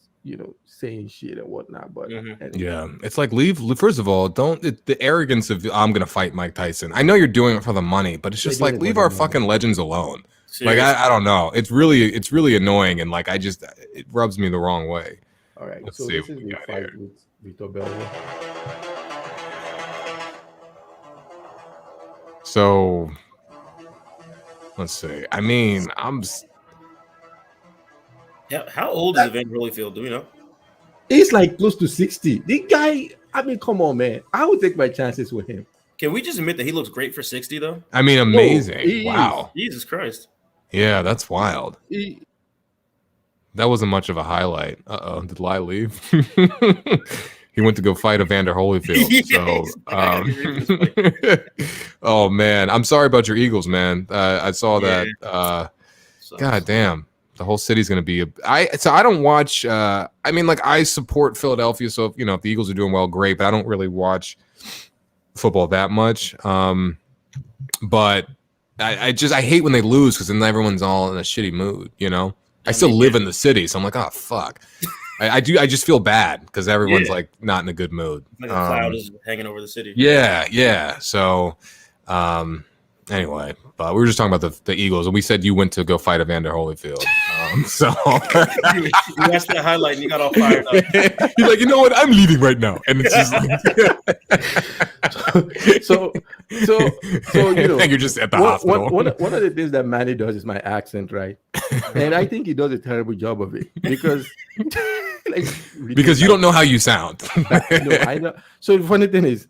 saying shit and whatnot. But anyway. Yeah, it's like, first of all, the arrogance of I'm gonna fight Mike Tyson. I know you're doing it for the money, but it's just like, leave our fucking legends alone. Seriously? Like, I don't know. It's really annoying, and like, it rubs me the wrong way. All right, let's see. This is the fight with Vitor Belfort. So let's see. I mean, how old is Evander Holyfield? Do we know? He's like close to 60. The guy, come on, man. I would take my chances with him. Can we just admit that he looks great for 60, though? I mean, amazing. Wow. Jesus Christ. Yeah, that's wild. That wasn't much of a highlight. Did Lai leave? He went to go fight Evander Holyfield. Oh man, I'm sorry about your Eagles, man. I saw that. God damn, the whole city's gonna be. I don't watch. I support Philadelphia, so if the Eagles are doing well, great. But I don't really watch football that much. But I hate when they lose because then everyone's all in a shitty mood. I still live in the city, so I'm like, oh fuck. I just feel bad because everyone's like not in a good mood. Like a cloud is hanging over the city. Yeah. So, anyway, but we were just talking about the Eagles, and we said you went to go fight Evander Holyfield. So you watched that highlight and you got all fired up. You're like, you know what? I'm leaving right now, and it's just like, so and you're just at the hospital. One of the things that Manny does is my accent, right? And I think he does a terrible job of it because. Because you don't know how you sound. No, I know. So the funny thing is,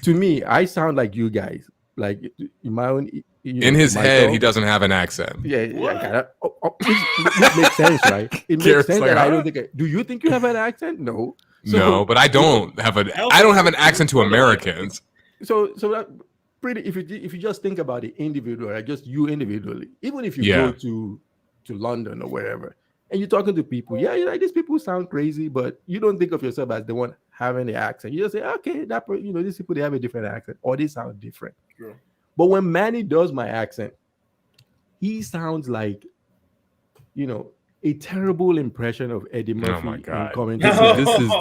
to me, I sound like you guys. Like in my own. In his head, he doesn't have an accent. Yeah. It makes sense, right? It makes sense that I don't think. Do you think you have an accent? No. No, but I don't have an accent to Americans. So that pretty. If you just think about it individually, like just you individually, even if you go to London or wherever. And you're talking to people, like these people sound crazy, but you don't think of yourself as the one having the accent. You just say, okay, these people, they have a different accent, or they sound different. Sure. But when Manny does my accent, he sounds like, a terrible impression of Eddie Murphy. Oh my God!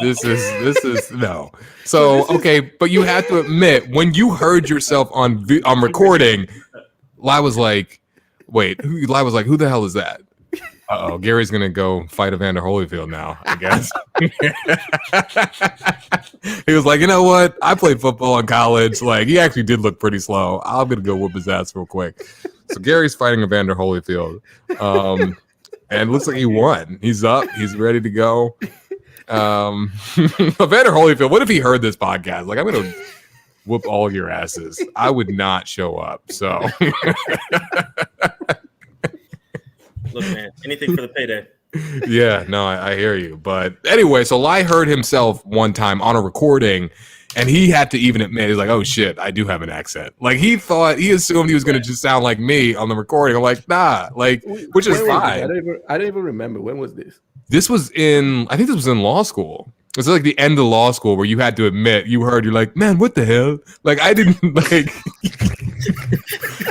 This is no. So okay, but you have to admit, when you heard yourself on recording, Lai was like, "Wait," Lai was like, "Who the hell is that?" Gary's gonna go fight Evander Holyfield now, I guess. He was like, you know what? I played football in college. Like, he actually did look pretty slow. I'm gonna go whoop his ass real quick. So Gary's fighting Evander Holyfield, and it looks like he won. He's up. He's ready to go. Evander Holyfield. What if he heard this podcast? Like, I'm gonna whoop all your asses. I would not show up. So. Look, man, anything for the payday. Yeah, no, I hear you. But anyway, so Lai heard himself one time on a recording, and he had to even admit, he's like, oh shit, I do have an accent. Like, he assumed he was going to just sound like me on the recording. I'm like, nah, like, which is fine. I don't even remember. When was this? I think this was in law school. It's like the end of law school where you had to admit you're like, man, what the hell? Like, I didn't like.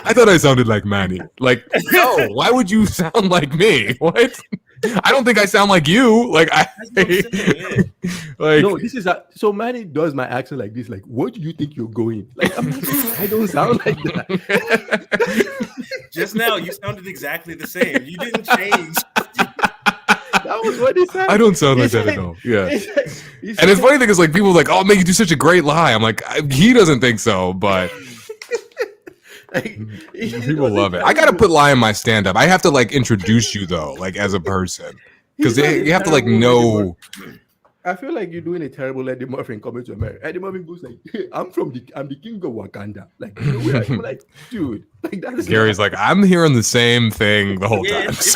I thought I sounded like Manny. Like, no, why would you sound like me? What? I don't think I sound like you. Like, like, no, this is so Manny does my accent like this. Like, what do you think you're going? Like, I'm like, I don't sound like that. Just now, you sounded exactly the same. You didn't change. That was what he said. I don't sound like that at all. Yeah. And it's funny thing is, like, people are like, oh, man, you do such a great lie. I'm like, he doesn't think so, but people love it. I got to put lie in my stand-up. I have to, like, introduce you, though, like, as a person. Because you have to, like, know. I feel like you're doing a terrible Eddie Murphy coming to America. Eddie Murphy goes like, hey, I'm the king of Wakanda. Like, you know, I'm like, dude, like that is Gary's like, I'm hearing the same thing the whole time. It's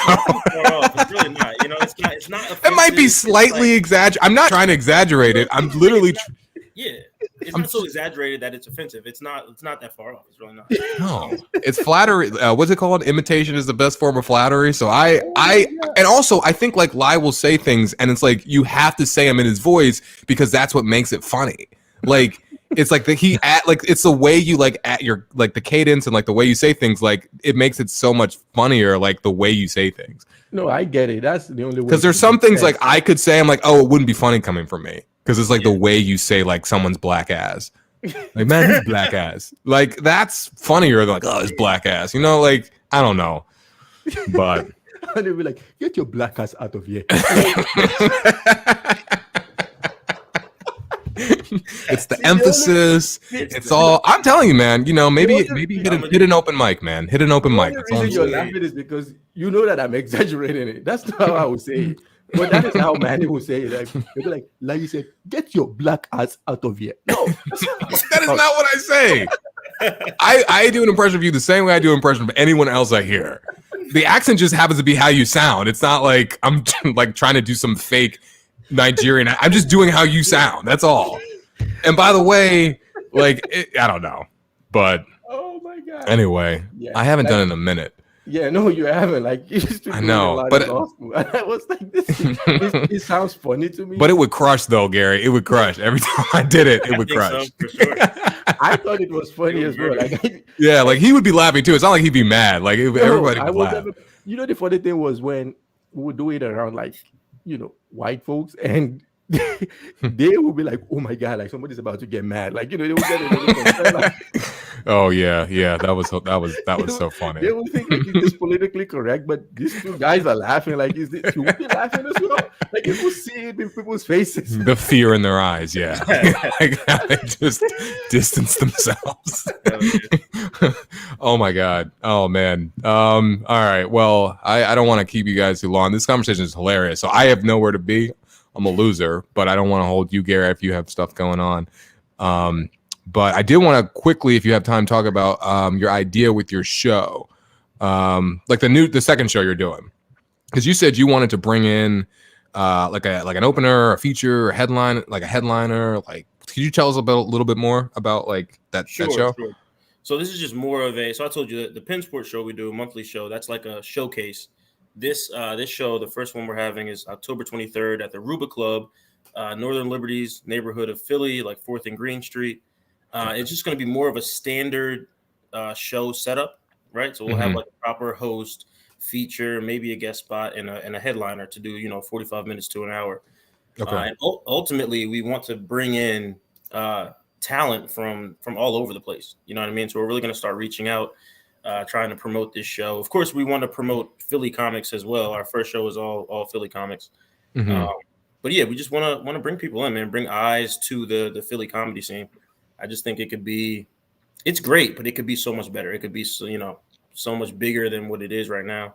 really not. You know, it's not. It might be slightly exaggerated. I'm not trying to exaggerate it. I'm literally. It's not so exaggerated that it's offensive. It's not that far off. It's really not. No, it's flattery. What's it called? Imitation is the best form of flattery. So and also I think like Lai will say things, and it's like you have to say them in his voice because that's what makes it funny. Like it's like it's the way you like at your like the cadence and like the way you say things. Like it makes it so much funnier. Like the way you say things. No, I get it. That's the only way. Because there's some things like I could say, I'm like, oh, it wouldn't be funny coming from me. Because it's like the way you say like someone's black ass. Like, man, he's black ass. Like, that's funnier than like, oh, his black ass. You know, like, I don't know. But and they'll be like, get your black ass out of here. It's the emphasis. It's all I'm telling you, man. You know, maybe hit an open mic, man. Hit an open mic. The reason you're laughing is because you know that I'm exaggerating it. That's not how I would say it. But that is how Manny will say it. Like you said, get your black ass out of here. No, that is not what I say. I do an impression of you the same way I do an impression of anyone else I hear. The accent just happens to be how you sound. It's not like I'm like trying to do some fake Nigerian. I'm just doing how you sound. That's all. And by the way, like I don't know, but oh my god. Anyway, I haven't done it in a minute. Yeah, no, you haven't. Like, you used to. I know, but I was like, it sounds funny to me. But it would crush, though, Gary. It would crush every time I did it. It would crush. So, for sure. I thought it was funny as well. Like, yeah, like he would be laughing too. It's not like he'd be mad. Like everybody would laugh. You know, the funny thing was when we would do it around like white folks and. They will be like, oh my god, like somebody's about to get mad, like they will get it. Like, oh yeah, that was so funny. They will think like it's politically correct, but these two guys are laughing. Like, is this you will be laughing as well? Like you will see it in people's faces, the fear in their eyes. Yeah, like how they just distance themselves. Oh my god. Oh man. All right. Well, I don't want to keep you guys too long. This conversation is hilarious. So I have nowhere to be. I'm a loser, but I don't want to hold you, Gary, if you have stuff going on. But I did want to quickly, if you have time, talk about your idea with your show, like the second show you're doing, because you said you wanted to bring in like an opener, a feature, a headliner. Like, could you tell us a little bit more about like that show? Sure. So this is just more of so I told you that the Penn Sports show we do, a monthly show, that's like a showcase. This show, the first one we're having is October 23rd at the Ruba Club, Northern Liberties neighborhood of Philly, like 4th and Green Street. It's just going to be more of a standard show setup, right? So we'll have like a proper host, feature, maybe a guest spot, and a headliner to do 45 minutes to an hour. Okay. And ultimately, we want to bring in talent from all over the place. You know what I mean? So we're really going to start reaching out. Trying to promote this show. Of course, we want to promote Philly comics as well. Our first show is all Philly comics. But yeah, we just want to bring people in, man, bring eyes to the Philly comedy scene. I just think it's great, but it could be so much better. It could be so much bigger than what it is right now.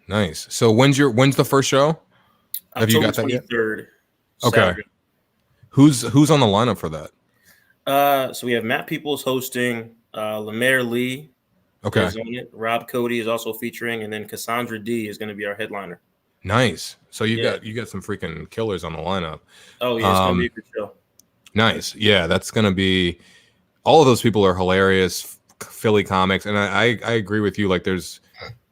Nice. So when's the first show? Have you got that 23rd, yet? Okay. Saturday. Who's on the lineup for that? So we have Matt Peoples hosting. Lemaire Lee is on it. Rob Cody is also featuring, and then Cassandra D is going to be our headliner. Nice. So you got some freaking killers on the lineup. Oh yeah, it's going to be a good show. Nice. Yeah, that's going to be. All of those people are hilarious. Philly comics, and I agree with you. Like there's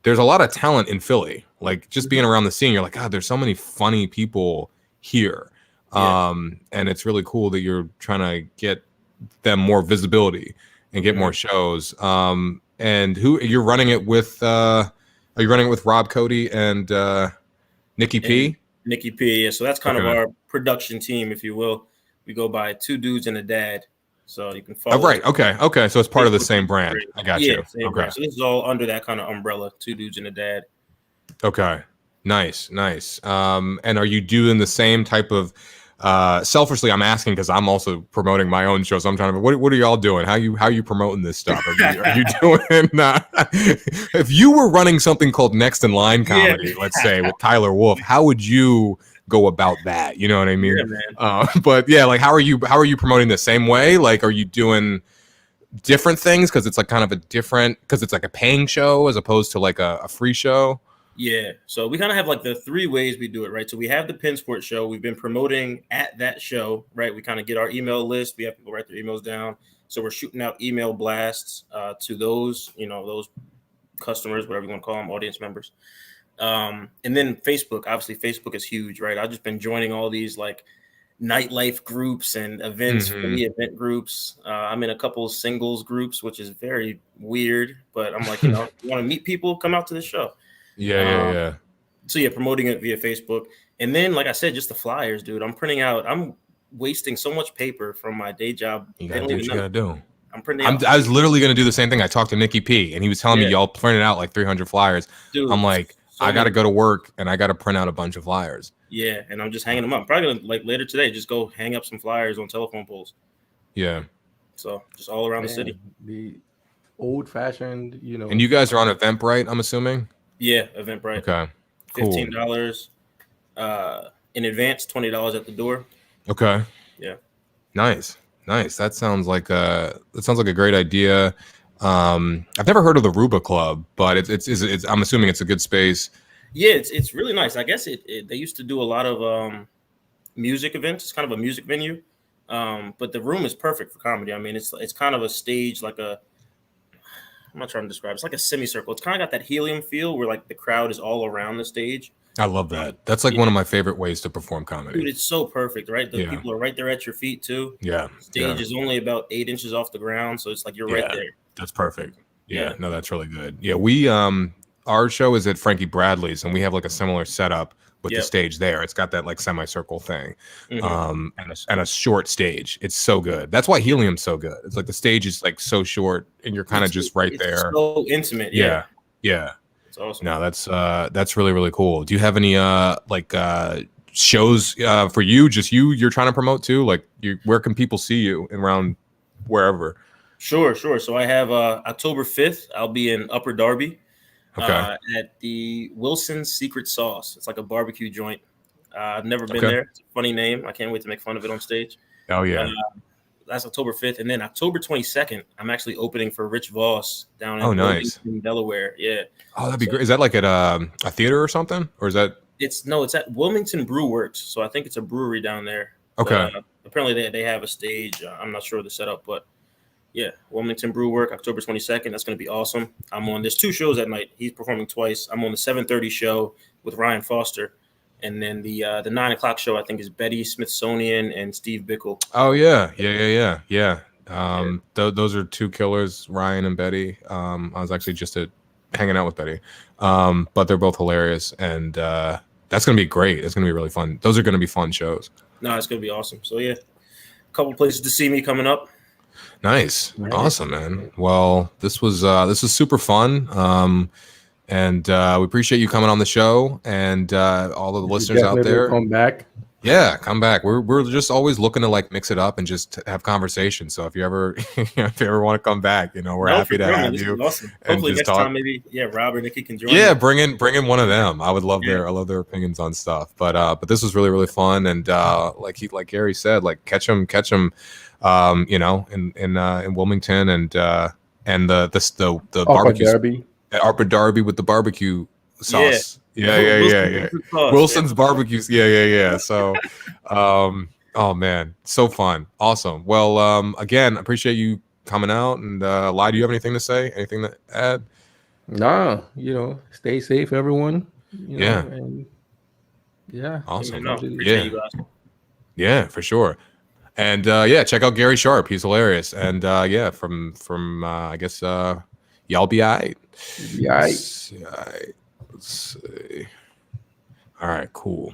a lot of talent in Philly. Like just being around the scene, you're like, God, there's so many funny people here. And it's really cool that you're trying to get them more visibility and get more shows. And who you're running it with? Are you running it with Rob Cody and Nikki P? Nikki P. Yeah, so that's kind of our production team, if you will. We go by Two Dudes and a Dad. So you can follow. Oh, right. Okay. So it's part of the same brand. I got you. Same brand. So this is all under that kind of umbrella. Two Dudes and a Dad. Okay. Nice. And are you doing the same type of? Selfishly, I'm asking because I'm also promoting my own show. So I'm trying to. What are y'all doing? How you promoting this stuff? Are you doing? If you were running something called Next in Line Comedy, let's say with Tyler Wolf, how would you go about that? You know what I mean? Yeah, man. But yeah, like how are you promoting the same way? Like, are you doing different things because it's like kind of a different because it's like a paying show as opposed to like a free show? Yeah, so we kind of have like the three ways we do it, right? So we have the Penn Sport show. We've been promoting at that show, right? We kind of get our email list. We have people write their emails down. So we're shooting out email blasts to those, those customers, whatever you want to call them, audience members. And then Facebook, obviously Facebook is huge, right? I've just been joining all these like nightlife groups and events, free event groups. I'm in a couple of singles groups, which is very weird, but I'm like, you want to meet people, come out to the show. Yeah. So yeah, promoting it via Facebook. And then, like I said, just the flyers, dude. I'm wasting so much paper from my day job. You gotta do what you gotta do. I'm printing out. I was literally gonna do the same thing. I talked to Nikki P and he was telling me y'all printed out like 300 flyers. Dude, I'm like, I gotta go to work and I gotta print out a bunch of flyers. Yeah, and I'm just hanging them up. I'm probably gonna like later today just go hang up some flyers on telephone poles. Yeah. So just all around the city. The old fashioned, And you guys are on Eventbrite, I'm assuming? Yeah, Eventbrite. Okay. Cool. $15 in advance, $20 at the door. Okay. Yeah. Nice. That sounds like a great idea. I've never heard of the Ruba Club, but it's I'm assuming it's a good space. Yeah, it's really nice. I guess they used to do a lot of music events. It's kind of a music venue, but the room is perfect for comedy. I mean, it's kind of a stage, like I'm not trying to describe. It's like a semicircle. It's kind of got that helium feel where like the crowd is all around the stage. I love that. That's like one of my favorite ways to perform comedy. Dude, it's so perfect, right? The people are right there at your feet too. Yeah. The stage is only about 8 inches off the ground, so it's like you're right there. That's perfect. Yeah. No, that's really good. Yeah, we our show is at Frankie Bradley's, and we have like a similar setup with the stage there. It's got that like semicircle thing, and a short stage. It's so good. That's why Helium's so good. It's like the stage is like so short, and you're kind of just right there. So intimate. Yeah. It's awesome. No, that's really, really cool. Do you have any shows for you? Just you're trying to promote too? Like, where can people see you around wherever? Sure. So I have October 5th. I'll be in Upper Darby. Okay. At the Wilson's Secret Sauce. It's like a barbecue joint. I've never been there. It's a funny name. I can't wait to make fun of it on stage. Oh, yeah. That's October 5th. And then October 22nd, I'm actually opening for Rich Voss down in Wilmington, Delaware. Yeah. Oh, that'd be great. Is that like at a theater or something? Or is that? It's at Wilmington Brew Works. So I think it's a brewery down there. Okay. Apparently they have a stage. I'm not sure of the setup, but yeah, Wilmington Brew Work, October 22nd. That's going to be awesome. There's 2 shows that night. He's performing twice. I'm on the 7:30 show with Ryan Foster. And then the 9 o'clock show, I think, is Betty Smithsonian and Steve Bickle. Oh, yeah. Those are 2 killers, Ryan and Betty. I was actually just hanging out with Betty. But they're both hilarious. And that's going to be great. It's going to be really fun. Those are going to be fun shows. No, it's going to be awesome. So, yeah, a couple places to see me coming up. Nice. Awesome, man. Well, this was super fun. And we appreciate you coming on the show, and all of the listeners out there. Come back. Yeah, come back. We're just always looking to like mix it up and just have conversations. So if you ever want to come back, we're happy to have you. Awesome. Hopefully next time maybe Rob or Nikki can join. Yeah, bring in one of them. I would love I love their opinions on stuff. But this was really, really fun, and like Gary said, like catch them. In Wilmington and the barbecue Derby. At Upper Darby with the barbecue sauce. Yeah. Wilson's barbecues. Yeah. So, oh man, so fun. Awesome. Well, again, appreciate you coming out. And Lai, do you have anything to say? Anything to add? No, stay safe, everyone. Yeah. And yeah. Awesome. Appreciate you guys. Yeah, for sure. And yeah, check out Gary Sharp. He's hilarious. And yeah, from I guess y'all be aight. Be aight. Let's see. All right, cool.